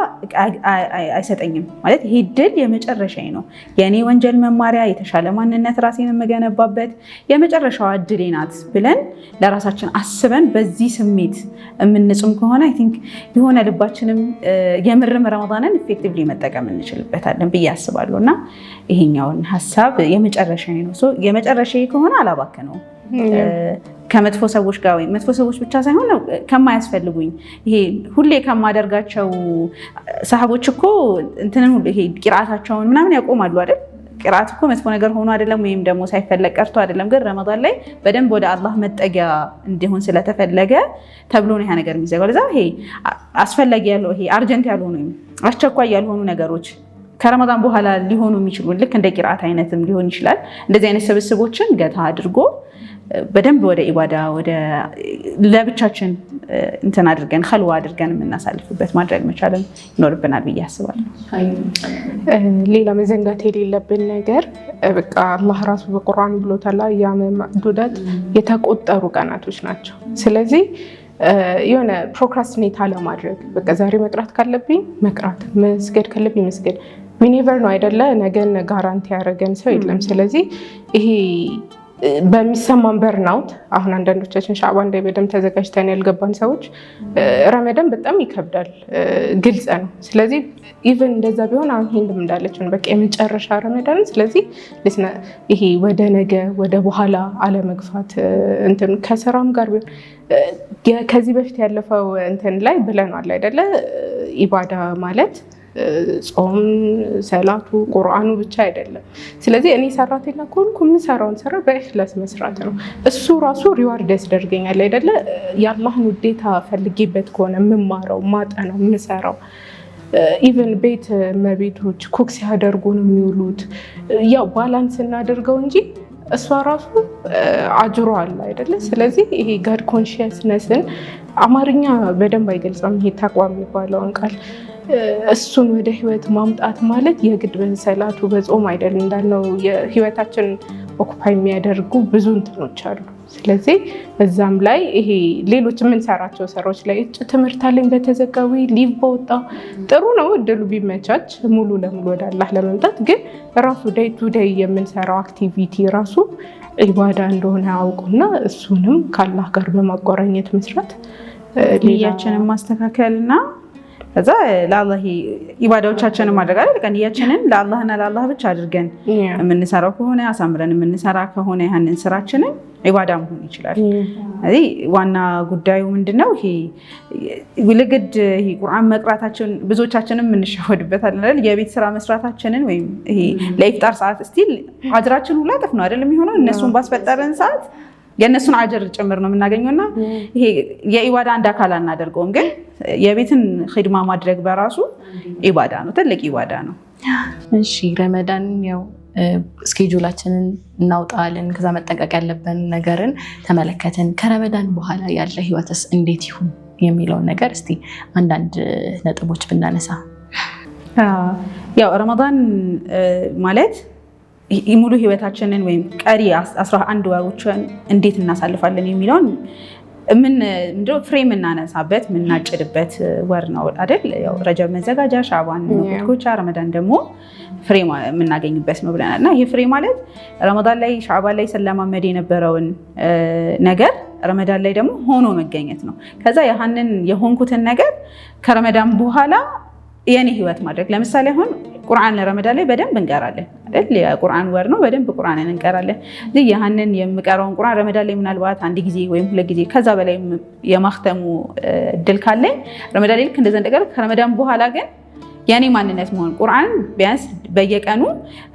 አይሰጠኝም ማለት ይሄ ድል የመጨረሻዬ ነው፣ የእኔ ወንጀል መማሪያ፣ የተሻለ ማንነት ራሴን የምገነባበት የመጨረሻዋ እድሌ ናት ብለን ለራሳችን አስበን በዚህ ስሜት የምንጾም ከሆነ አይ ቲንክ የሆነ ልባችንም የምርም ረመዳንን ኢፌክቲቭሊ መጠቀም እንችልበታለን ብዬ አስባለሁ። እና ይሄኛውን ሀሳብ የመጨረሻዬ ነው የመጨረሻዬ ከሆነ አላባከነውም ከመጥፎ ሰዎች ጋር ወይ መጥፎ ሰዎች ብቻ ሳይሆን ከማያስፈልጉኝ ይሄ ሁሌ ከማደርጋቸው ሰሃቦች እኮ እንትንን ሁሉ ይሄ ቂራአታቸውን ምናምን ያቆማሉ አይደል? ቂራአት እኮ መጥፎ ነገር ሆኖ አይደለም ወይም ደግሞ ሳይፈለግ ቀርቶ አይደለም። ግን ረመዳን ላይ በደንብ ወደ አላህ መጠጊያ እንዲሆን ስለተፈለገ ተብሎ ነው ያ ነገር የሚዘጋው። ለዛ ይሄ አስፈላጊ ያለው ይሄ አርጀንት ያልሆኑ አስቸኳይ ያልሆኑ ነገሮች ከረመዳን በኋላ ሊሆኑ የሚችሉ ልክ እንደ ቂራአት አይነትም ሊሆን ይችላል። እንደዚህ አይነት ስብስቦችን ገታ አድርጎ በደንብ ወደ ኢባዳ ወደ ለብቻችን እንትን አድርገን ኸልዋ አድርገን የምናሳልፍበት ማድረግ መቻል ይኖርብናል ብዬ አስባለሁ።
ሌላ መዘንጋት የሌለብን ነገር በቃ አላህ ራሱ በቁርአኑ ብሎታል፣ አያመ ማዕዱዳት የተቆጠሩ ቀናቶች ናቸው። ስለዚህ የሆነ ፕሮክራስቲኔት አለማድረግ በቃ ዛሬ መቅራት ካለብኝ መቅራት፣ መስገድ ካለብኝ መስገድ። ሚኒቨር ነው አይደለ? ነገን ጋራንቲ ያደረገን ሰው የለም። ስለዚህ ይሄ በሚሰማን በርናውት አሁን አንዳንዶቻችን ሻዕባን ላይ በደንብ ተዘጋጅተን ያልገባን ሰዎች ረመዳን በጣም ይከብዳል፣ ግልጽ ነው። ስለዚህ ኢቨን እንደዛ ቢሆን አሁን ይሄንም እንዳለችን በቃ የመጨረሻ ረመዳን። ስለዚህ ይሄ ወደ ነገ ወደ በኋላ አለመግፋት እንትን ከስራም ጋር ቢሆን ከዚህ በፊት ያለፈው እንትን ላይ ብለናል አይደለ? ኢባዳ ማለት ጾም፣ ሰላቱ፣ ቁርአኑ ብቻ አይደለም። ስለዚህ እኔ ሰራተኛ ከሆንኩ የምሰራውን ስራ በኢኽላስ መስራት ነው። እሱ ራሱ ሪዋርድ ያስደርገኛል አይደለ? የአላህን ውዴታ ፈልጌበት ከሆነ የምማረው ማጠነው የምሰራው ኢቨን ቤት መቤቶች ኩክ ሲያደርጉ ነው የሚውሉት። ያው ባላንስ እናደርገው እንጂ እሷ ራሱ አጅሮ አለ አይደለ? ስለዚህ ይሄ ጋድ ኮንሺየስነስን አማርኛ በደንብ አይገልጸም። ይሄ ተቅዋ የሚባለውን ቃል እሱን ወደ ህይወት ማምጣት ማለት የግድ በሰላቱ በጾም አይደል እንዳልነው የህይወታችን ኦኩፓይ የሚያደርጉ ብዙ እንትኖች አሉ። ስለዚህ በዛም ላይ ይሄ ሌሎች የምንሰራቸው ስራዎች ላይ ትምህርት አለኝ በተዘጋዊ ሊቭ በወጣ ጥሩ ነው እድሉ ቢመቻች ሙሉ ለሙሉ ወደ አላህ ለመምጣት። ግን ራሱ ዴይ ቱ ዴይ የምንሰራው አክቲቪቲ ራሱ ኢባዳ እንደሆነ አውቁና እሱንም ከአላህ ጋር በማቆራኘት መስራት
ንያችንን ማስተካከልና ከዛ ለአላህ ኢባዳዎቻችንን ማድረግ አይደል ቀንያችንን ለአላህና ለአላህ ብቻ አድርገን የምንሰራው ከሆነ አሳምረን የምንሰራ ከሆነ ያንን ስራችንን ኢባዳ መሆን ይችላል። ስለዚህ ዋና ጉዳዩ ምንድነው? ይሄ ልግድ ይሄ ቁርአን መቅራታችን ብዙዎቻችንም እንሸወድበታለን አይደል? የቤት ስራ መስራታችንን ወይም ይሄ ለኢፍጣር ሰዓት ስቲል አጅራችን ሁላ ጥፍ ነው አይደል የሚሆነው? እነሱን ባስፈጠረን ሰዓት የእነሱን አጅር ጭምር ነው የምናገኘውና ይሄ የኢባዳ አንድ አካል አናደርገውም። ግን የቤትን ኺድማ ማድረግ በራሱ ኢባዳ ነው፣ ትልቅ ኢባዳ ነው።
እሺ ረመዳን ያው ስኬጁላችንን እናውጣለን፣ ከዛ መጠንቀቅ ያለብን ነገርን ተመለከትን። ከረመዳን በኋላ ያለ ህይወትስ እንዴት ይሁን የሚለውን ነገር እስቲ አንዳንድ ነጥቦች ብናነሳ።
ያው ረመዳን ማለት ሙሉ ህይወታችንን ወይም ቀሪ 11 ወሮችን እንዴት እናሳልፋለን የሚለውን ምንድነው ፍሬ የምናነሳበት የምናጭድበት ወር ነው አይደል? ያው ረጀብ መዘጋጃ፣ ሻዕባን መኮትኮቻ፣ ረመዳን ደግሞ ፍሬ የምናገኝበት ነው ብለናል። እና ይህ ፍሬ ማለት ረመዳን ላይ ሻዕባን ላይ ስለማመድ የነበረውን ነገር ረመዳን ላይ ደግሞ ሆኖ መገኘት ነው። ከዛ ያንን የሆንኩትን ነገር ከረመዳን በኋላ የኔ ህይወት ማድረግ። ለምሳሌ አሁን ቁርአን ረመዳን ላይ በደንብ እንቀራለን አይደል? የቁርአን ወር ነው፣ በደንብ ቁርአንን እንቀራለን። ግን ያንን የምቀራውን ቁርአን ረመዳን ላይ ምናልባት አንድ ጊዜ ወይም 2 ጊዜ ከዛ በላይ የማክተሙ እድል ካለኝ ረመዳን ላይ ልክ እንደዛ እንደቀር ከረመዳን በኋላ ግን የኔ ማንነት መሆን ቁርአን ቢያንስ በየቀኑ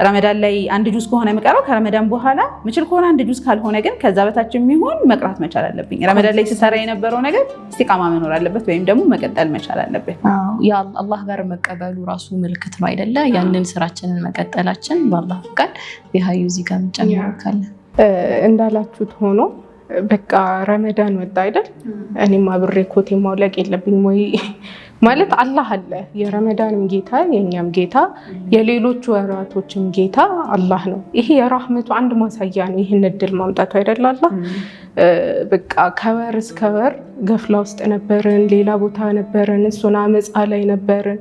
ረመዳን ላይ 1 ጁዝ ከሆነ የምቀራው ከረመዳን በኋላ ምችል ከሆነ 1 ጁዝ ካልሆነ ግን ከዛ በታች የሚሆን መቅራት መቻል አለብኝ። ረመዳን ላይ ሲሰራ የነበረው ነገር ኢስቲቃማ መኖር አለበት ወይም ደግሞ መቀጠል መቻል አለበት።
ያ አላህ ጋር መቀበሉ ራሱ ምልክት ነው አይደለ? ያንን ስራችንን መቀጠላችን በአላህ ፍቃድ ቢሃዩ እዚህ ጋር እንጨምራለን።
እንዳላችሁት ሆኖ በቃ ረመዳን ወጣ አይደል? እኔም አብሬ ኮቴ ማውለቅ የለብኝም ወይ ማለት አላህ አለ። የረመዳንም ጌታ የኛም ጌታ የሌሎች ወራቶችም ጌታ አላህ ነው። ይሄ የራህመቱ አንድ ማሳያ ነው። ይህን እድል ማምጣቱ አይደል? አላህ በቃ ከወር እስከ ወር ገፍላ ውስጥ ነበርን፣ ሌላ ቦታ ነበርን፣ እሱን አመፃ ላይ ነበርን።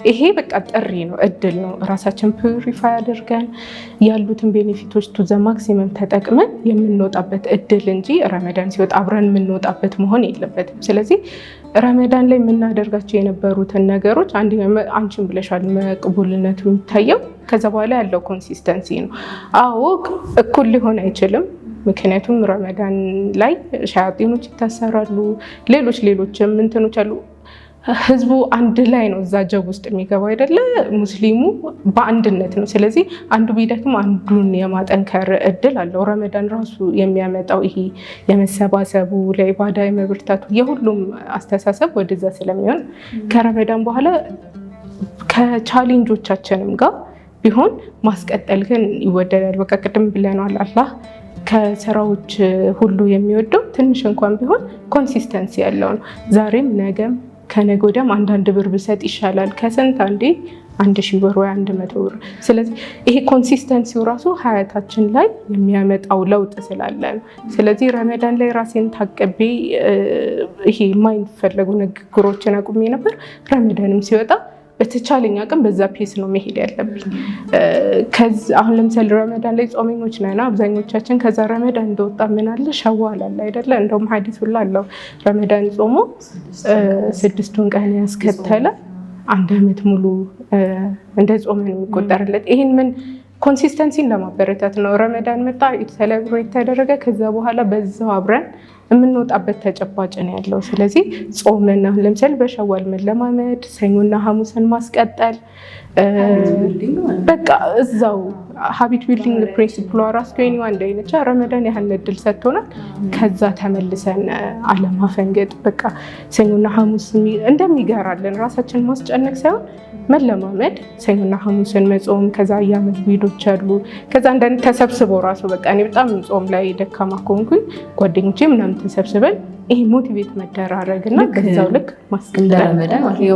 ይሄ በቃ ጥሪ ነው፣ እድል ነው። ራሳችን ፒውሪፋይ አድርገን ያሉትን ቤኔፊቶች ቱ ዘ ማክሲመም ተጠቅመን የምንወጣበት እድል እንጂ ረመዳን ሲወጣ አብረን የምንወጣበት መሆን የለበትም። ስለዚህ ረመዳን ላይ የምናደርጋቸው የነበሩትን ነገሮች አንቺን ብለሻል፣ መቅቡልነቱ የሚታየው ከዛ በኋላ ያለው ኮንሲስተንሲ ነው። አዎ እኩል ሊሆን አይችልም። ምክንያቱም ረመዳን ላይ ሸያጢኖች ይታሰራሉ፣ ሌሎችም እንትኖች አሉ። ህዝቡ አንድ ላይ ነው እዛ ጀብ ውስጥ የሚገባው አይደለ? ሙስሊሙ በአንድነት ነው። ስለዚህ አንዱ ቢደክም አንዱን የማጠንከር እድል አለው። ረመዳን ራሱ የሚያመጣው ይሄ የመሰባሰቡ ለኢባዳ የመብርታቱ የሁሉም አስተሳሰብ ወደዛ ስለሚሆን ከረመዳን በኋላ ከቻሌንጆቻችንም ጋር ቢሆን ማስቀጠል ግን ይወደዳል። በቃ ቅድም ብለናል፣ አላህ ከስራዎች ሁሉ የሚወደው ትንሽ እንኳን ቢሆን ኮንሲስተንሲ ያለው ነው። ዛሬም ነገም ከነገ ወዲያም አንዳንድ ብር ብሰጥ ይሻላል ከስንት አንዴ 1000 ብር ወይ 100 ብር። ስለዚህ ይሄ ኮንሲስተንሲው ራሱ ሀያታችን ላይ የሚያመጣው ለውጥ ስላለ ነው። ስለዚህ ረመዳን ላይ ራሴን ታቅቤ ይሄ የማይፈለጉ ንግግሮችን አቁሜ ነበር። ረመዳንም ሲወጣ በተቻለኝ አቅም በዛ ፔስ ነው መሄድ ያለብኝ። አሁን ለምሳሌ ረመዳን ላይ ጾመኞች ነን አብዛኞቻችን። ከዛ ረመዳን እንደወጣ ምን አለ ሸዋል አለ አይደለ? እንደውም ሐዲስ ሁላ አለው ረመዳን ጾሞ 6ቱን ቀን ያስከተለ 1 ዓመት ሙሉ እንደ ጾመ ነው የሚቆጠርለት። ይሄን ምን ኮንሲስተንሲን ለማበረታት ነው። ረመዳን መጣ ሴሌብሬት ተደረገ። ከዛ በኋላ በዛው አብረን የምንወጣበት ተጨባጭ ነው ያለው። ስለዚህ ጾምና ለምሳሌ በሸዋል መለማመድ፣ ሰኞና ሐሙስን ማስቀጠል በቃ እዛው ሀቢት ቢልዲንግ ፕሪንሲፕሉ ራስ ከኒው አንድ አይነቻ ረመዳን ያህል እድል ሰጥቶናል። ከዛ ተመልሰን አለማፈንገጥ በቃ ሰኞና ሐሙስ እንደሚገራለን ራሳችን ማስጨነቅ ሳይሆን መለማመድ፣ ሰኞና ሐሙስን መጾም። ከዛ ያመት ቪዲዮች አሉ። ከዛ አንዳንድ ተሰብስበው ራሱ በቃ እኔ በጣም ጾም ላይ ደካማ ከሆንኩኝ ጓደኞቼ ምናምን ተሰብስበን ይሄ ሞቲቬት መደራረግ እና ከዛው ልክ ማስቀጠል።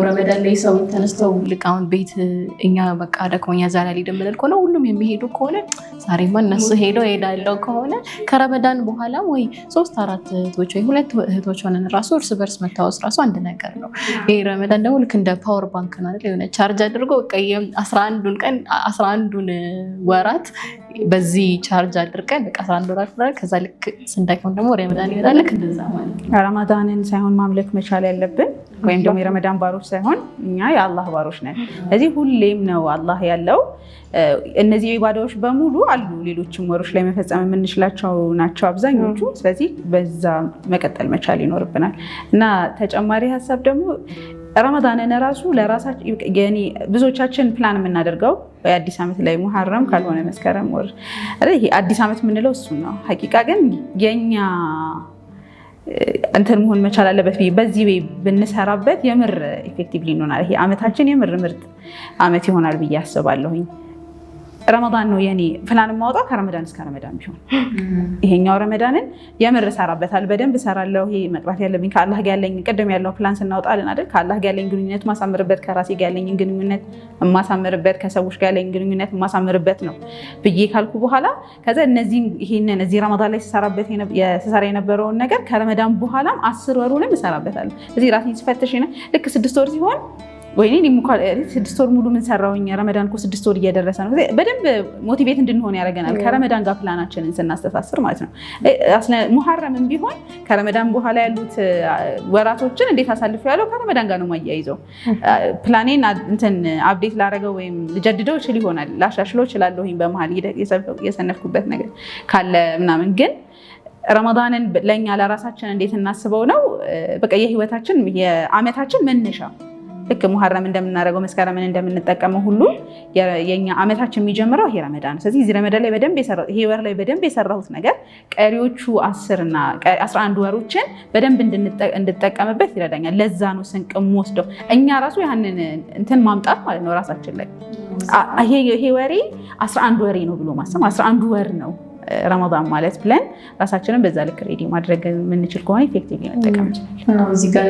ረመዳን ላይ ሰው ተነስተው ልክ አሁን ቤት እኛ በቃ ደክሞኛ ዛሬ አልሄድም ብለን ከሆነ ሁሉም የሚሄዱ ከሆነ ዛሬማ እነሱ ሄደው ሄዳለው ከሆነ ከረመዳን በኋላ ወይ 3-4 እህቶች ወይ 2 እህቶች ሆነን ራሱ እርስ በርስ መታወስ ራሱ አንድ ነገር ነው። ይሄ ረመዳን ደግሞ ልክ እንደ ፓወር ባንክ ነው አይደል? የሆነ ቻርጅ አድርጎ በቃ 11ዱን ቀን 11ዱን ወራት በዚህ ቻርጅ አድርገን በቃ 11 ወራት ከዛ ልክ ስንደክም ደግሞ ረመዳን ይመጣል። ልክ እንደዛ ማለት ነው።
ረመዳንን ሳይሆን ማምለክ መቻል ያለብን ወይም ደግሞ የረመዳን ባሮች ሳይሆን እኛ የአላህ ባሮች ነን። ስለዚህ ሁሌም ነው አላህ ያለው። እነዚህ ኢባዳዎች በሙሉ አሉ ሌሎችም ወሮች ላይ መፈጸም የምንችላቸው ናቸው አብዛኞቹ። ስለዚህ በዛ መቀጠል መቻል ይኖርብናል እና ተጨማሪ ሀሳብ ደግሞ ረመዳንን ራሱ ለራሳችን ብዙዎቻችን ፕላን የምናደርገው የአዲስ ዓመት ላይ ሙሐረም ካልሆነ መስከረም ወር ይሄ አዲስ ዓመት የምንለው እሱን ነው። ሐቂቃ ግን የኛ እንትን መሆን መቻል አለበት። በዚህ ወይ ብንሰራበት የምር ኢፌክቲቭሊ እንሆናለን። ይሄ ዓመታችን የምር ምርጥ ዓመት ይሆናል ብዬ አስባለሁኝ። ረመዳን ነው የኔ ፕላን የማወጣው ከረመዳን እስከ ረመዳን ቢሆን ይሄኛው ረመዳንን የምር እሰራበታል፣ በደንብ እሰራለሁ። ይሄ መቅራት ያለብኝ ከአላህ ጋር ያለኝ ቅድም ያለው ፕላን ስናወጣልን አይደል? ከአላህ ጋር ያለኝ ግንኙነት ማሳምርበት፣ ከራሴ ጋር ያለኝ ግንኙነት ማሳምርበት፣ ከሰዎች ጋር ያለኝ ግንኙነት ማሳምርበት ነው ብዬ ካልኩ በኋላ ከዛ ይሄንን እዚህ ረመዳን ላይ ስሰራ የነበረውን ነገር ከረመዳን በኋላም 10 ወሩንም እሰራበታለሁ። እዚህ ራሴን ስፈትሽ ልክ 6 ወር ሲሆን ወይኔ 6 ወር ሙሉ ምን ሰራውኝ? ረመዳን እኮ 6 ወር እየደረሰ ነው። በደንብ ሞቲቬት እንድንሆን ያደርገናል ከረመዳን ጋር ፕላናችንን ስናስተሳስር ማለት ነው። ሙሐረምም ቢሆን ከረመዳን በኋላ ያሉት ወራቶችን እንዴት አሳልፈው ያለው ከረመዳን ጋር ነው የማያይዘው። ፕላኔን አፕዴት ላደርገው ወይም ልጀድደው እችል ይሆናል፣ ላሻሽለው እችላለሁ በመሀል የሰነፍኩበት ነገር ካለ ምናምን። ግን ረመዳንን ለእኛ ለራሳችን እንዴት እናስበው ነው በቃ የህይወታችን የዓመታችን መነሻ። ልክ ሙሐረም እንደምናደርገው መስከረምን እንደምንጠቀመው ሁሉ የኛ ዓመታችን የሚጀምረው ይሄ ረመዳን ነው። ስለዚህ እዚህ ረመዳን ላይ በደንብ የሰራሁት ይሄ ወር ላይ በደንብ የሰራሁት ነገር ቀሪዎቹ 10 እና 11 ወሮችን በደንብ እንድጠቀምበት ይረዳኛል። ለዛ ነው ስንቅ የምወስደው እኛ ራሱ ያንን እንትን ማምጣት ማለት ነው ራሳችን ላይ ይሄ ወሬ 11 ወሬ ነው ብሎ ማሰብ 11 ወር ነው ረመዳን ማለት ብለን ራሳችንን በዛ ልክ ሬዲ ማድረግ የምንችል ከሆነ ኢፌክቲቭሊ መጠቀም እንችላለን።
እዚህ ጋር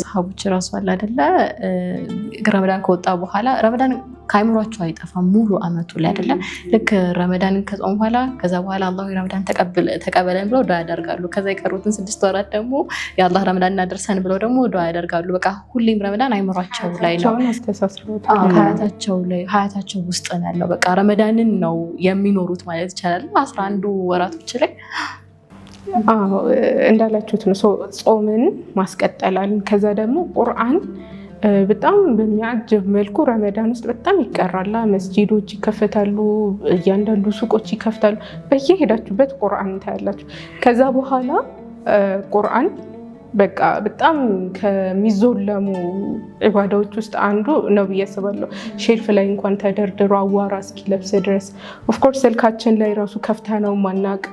ሰሃቦች ራሱ አለ አይደለ? ረመዳን ከወጣ በኋላ ረመዳን ከአይምሯቸው አይጠፋም ሙሉ አመቱ ላይ አይደለ? ልክ ረመዳንን ከጾም በኋላ ከዛ በኋላ አላህ ረመዳን ተቀበለን ብለው ዱዓ ያደርጋሉ። ከዛ የቀሩትን 6 ወራት ደግሞ የአላህ ረመዳን እናደርሰን ብለው ደግሞ ዱዓ ያደርጋሉ። በቃ ሁሌም ረመዳን አይምሯቸው ላይ ነው፣ ሀያታቸው ውስጥ ነው ያለው። በቃ ረመዳንን ነው የሚኖሩት ማለት ይቻላል 11 ወራቶች ላይ።
እንዳላችሁት ነው ጾምን ማስቀጠላል። ከዛ ደግሞ ቁርአን በጣም በሚያጅብ መልኩ ረመዳን ውስጥ በጣም ይቀራል። መስጂዶች ይከፈታሉ፣ እያንዳንዱ ሱቆች ይከፍታሉ። በየሄዳችሁበት ቁርአን ታያላችሁ። ከዛ በኋላ ቁርአን በቃ በጣም ከሚዞለሙ ዒባዳዎች ውስጥ አንዱ ነው ብዬ አስባለሁ። ሼልፍ ላይ እንኳን ተደርድሮ አዋራ እስኪለብስ ድረስ ኦፍኮርስ ስልካችን ላይ ራሱ ከፍተነው ማናቅ፣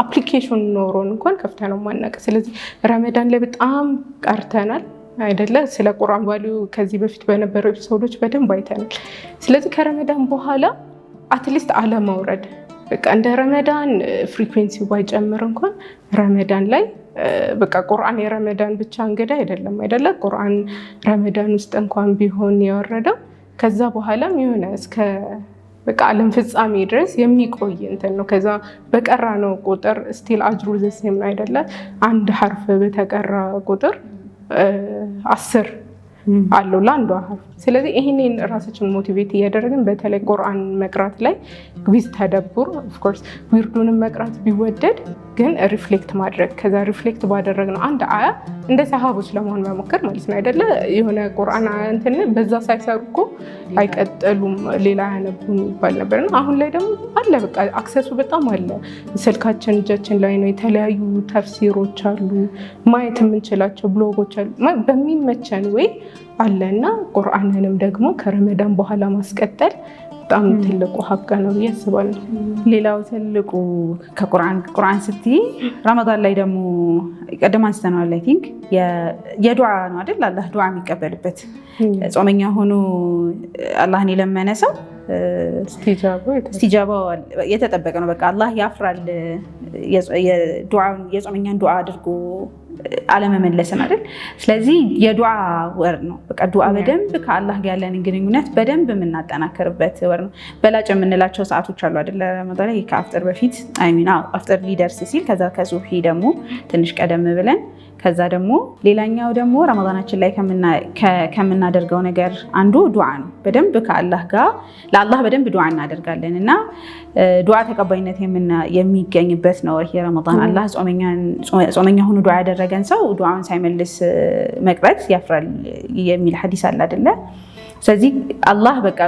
አፕሊኬሽን ኖሮን እንኳን ከፍተነው ማናቅ። ስለዚህ ረመዳን ላይ በጣም ቀርተናል አይደለ? ስለ ቁርአን ቫልዩ ከዚህ በፊት በነበረው ኤፒሶዶች በደንብ አይተናል። ስለዚህ ከረመዳን በኋላ አትሊስት አለማውረድ በቃ እንደ ረመዳን ፍሪኩዌንሲ ባይጨምር እንኳን ረመዳን ላይ በቃ ቁርአን የረመዳን ብቻ እንግዳ አይደለም አይደለ? ቁርአን ረመዳን ውስጥ እንኳን ቢሆን የወረደው ከዛ በኋላም የሆነ እስከ በቃ ዓለም ፍጻሜ ድረስ የሚቆይ እንትን ነው። ከዛ በቀራ ነው ቁጥር ስቲል አጅሩ ዘሴም ነው አይደለ? አንድ ሐርፍ በተቀራ ቁጥር 10 አለው ለአንዷ ሐርፍ። ስለዚህ ይሄንን ራሳችን ሞቲቬት እያደረግን በተለይ ቁርአን መቅራት ላይ ዊዝ ተደቡር ኦፍኮርስ ዊርዱንም መቅራት ቢወደድ ግን ሪፍሌክት ማድረግ ከዛ ሪፍሌክት ባደረግነው አንድ አያ እንደ ሰሃቦች ለመሆን መሞከር ማለት ነው አይደለ? የሆነ ቁርአን እንትን በዛ ሳይሰሩ እኮ አይቀጥሉም ሌላ ያነቡም ይባል ነበርና አሁን ላይ ደግሞ አለ በቃ አክሰሱ በጣም አለ። ስልካችን እጃችን ላይ ነው። የተለያዩ ተፍሲሮች አሉ፣ ማየት የምንችላቸው ብሎጎች አሉ። በሚመቸን ወይ አለና ቁርአንንም ደግሞ ከረመዳን በኋላ ማስቀጠል በጣም ትልቁ ሀቅ ነው ብዬ አስባለሁ።
ሌላው ትልቁ ከቁርአን ስትይ ረመዳን ላይ ደግሞ ቀደም አንስተናል። አይ ቲንክ የዱዓ ነው አይደል? አላህ ዱዓ የሚቀበልበት ጾመኛ ሆኖ አላህን የለመነ ሰው እስቲጃባው የተጠበቀ ነው። በቃ አላህ ያፍራል የጾመኛን ዱዓ አድርጎ አለመመለስን አይደል? ስለዚህ የዱዓ ወር ነው። በቃ ዱዓ በደንብ ከአላህ ጋር ያለንን ግንኙነት በደንብ የምናጠናክርበት ወር ነው። በላጭ የምንላቸው ሰዓቶች አሉ አይደል? ረመዳን ላይ ከአፍጥር በፊት አፍጥር ሊደርስ ሲል ከዛ ከሱብሂ ደግሞ ትንሽ ቀደም ብለን ከዛ ደግሞ ሌላኛው ደግሞ ረመዳናችን ላይ ከምናደርገው ነገር አንዱ ዱዓ ነው። በደንብ ከአላህ ጋር ለአላህ በደንብ ዱዓ እናደርጋለን እና ዱዓ ተቀባይነት የሚገኝበት ነው ይሄ ረመዳን። አላህ ጾመኛ ሆኖ ዱዓ ያደረገ ያደረገን ሰው ዱዓውን ሳይመልስ መቅረት ያፍራል የሚል ሐዲስ አለ አይደለ? ስለዚህ አላህ በቃ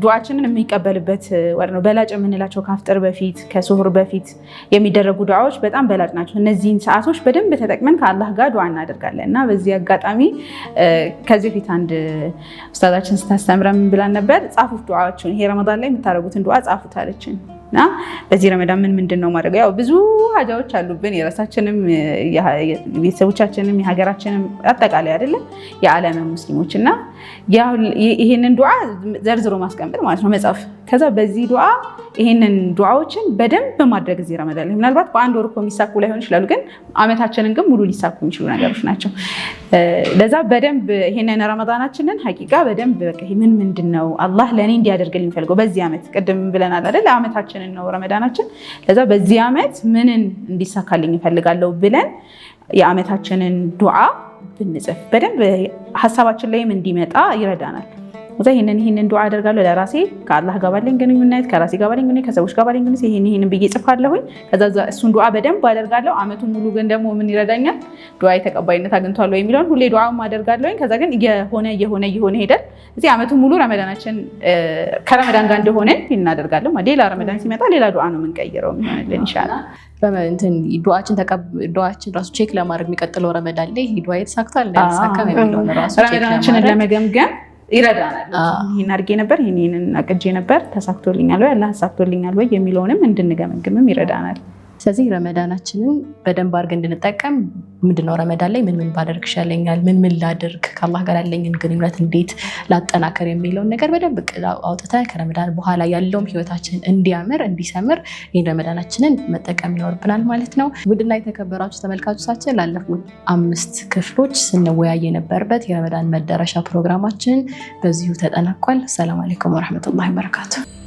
ዱዓችንን የሚቀበልበት ወር ነው። በላጭ የምንላቸው ከአፍጥር በፊት ከሱሁር በፊት የሚደረጉ ዱዓዎች በጣም በላጭ ናቸው። እነዚህን ሰዓቶች በደንብ ተጠቅመን ከአላህ ጋር ዱዓ እናደርጋለን እና በዚህ አጋጣሚ ከዚህ በፊት አንድ ኡስታዛችን ስታስተምረን ብላን ነበር፣ ጻፉት ዱዓዎችን፣ ይሄ ረመዳን ላይ የምታደርጉትን ዱዓ ጻፉት አለችን። እና በዚህ ረመዳን ምንድን ነው ማድረግ? ያው ብዙ ሀጃዎች አሉብን፣ የራሳችንም ቤተሰቦቻችንም የሀገራችንም አጠቃላይ አይደለም የዓለም ሙስሊሞች እና ይህንን ዱዓ ዘርዝሮ ማስቀመጥ ማለት ነው መጻፍ። ከዛ በዚህ ዱዓ ይህንን ዱዓዎችን በደንብ ማድረግ እዚህ ረመዳን ላይ ምናልባት በአንድ ወር እኮ የሚሳኩ ላይሆን ይችላሉ፣ ግን አመታችንን ግን ሙሉ ሊሳኩ የሚችሉ ነገሮች ናቸው። ለዛ በደንብ ይህንን ረመዳናችንን ሀቂቃ በደንብ በቃ ምንድን ነው አላህ ለእኔ እንዲያደርግልኝ የሚፈልገው በዚህ ዓመት ቅድም ብለናል አይደል? ዓመታችንን ነው ረመዳናችን። ለዛ በዚህ ዓመት ምንን እንዲሳካልኝ እፈልጋለሁ ብለን የዓመታችንን ዱዓ ብንጽፍ በደንብ ሀሳባችን ላይም እንዲመጣ ይረዳናል። ይህንን ዱዓ አደርጋለሁ ለራሴ ከአላህ ጋር ባለኝ ግንኙነት፣ ከራሴ ጋር ባለኝ ግንኙነት፣ ከሰዎች ጋር ባለኝ ግንኙነት ይህንን ብዬ ጽፋለሁኝ። ከዛ እሱን ዱዓ በደንብ አደርጋለሁ። ዓመቱን ሙሉ ግን ደግሞ ምን ይረዳኛል? ዱዓ ተቀባይነት አግኝቷል ወይ የሚለውን ሁሌ ዱዓም አደርጋለሁኝ። ከዛ ግን እየሆነ ሄደን እዚህ ዓመቱን ሙሉ ረመዳናችን ከረመዳን ጋር እንደሆነ እናደርጋለን። ሌላ ረመዳን ሲመጣ ሌላ ዱዓ ነው የምንቀይረው የሚሆንልን ኢንሻአላህ።
ዱዓችን ራሱ ቼክ ለማድረግ የሚቀጥለው ረመዳን ላይ ዱዓ የተሳክቷል እንዳልተሳካም የሚለውን ራሱ
ረመዳናችንን ለመገምገም ይረዳናል። ይህን አድርጌ ነበር፣ ይህንን አቅጄ ነበር፣ ተሳክቶልኛል ወይ አላህ አሳክቶልኛል ወይ የሚለውንም እንድንገመግምም ይረዳናል።
ስለዚህ ረመዳናችንን በደንብ አድርገን እንድንጠቀም ምንድነው ረመዳን ላይ ምን ባደርግ ይሻለኛል፣ ምን ላድርግ፣ ከአላህ ጋር ያለኝን ግንኙነት እንዴት ላጠናከር የሚለውን ነገር በደንብ አውጥተን ከረመዳን በኋላ ያለውም ህይወታችንን እንዲያምር እንዲሰምር ይህን ረመዳናችንን መጠቀም ይኖርብናል ማለት ነው። ውድና የተከበራችሁ ተመልካቾቻችን ላለፉት 5 ክፍሎች ስንወያይ የነበረበት የረመዳን መዳረሻ ፕሮግራማችን በዚሁ ተጠናቋል። ሰላም አለይኩም ወረህመቱላሂ ወበረካቱ።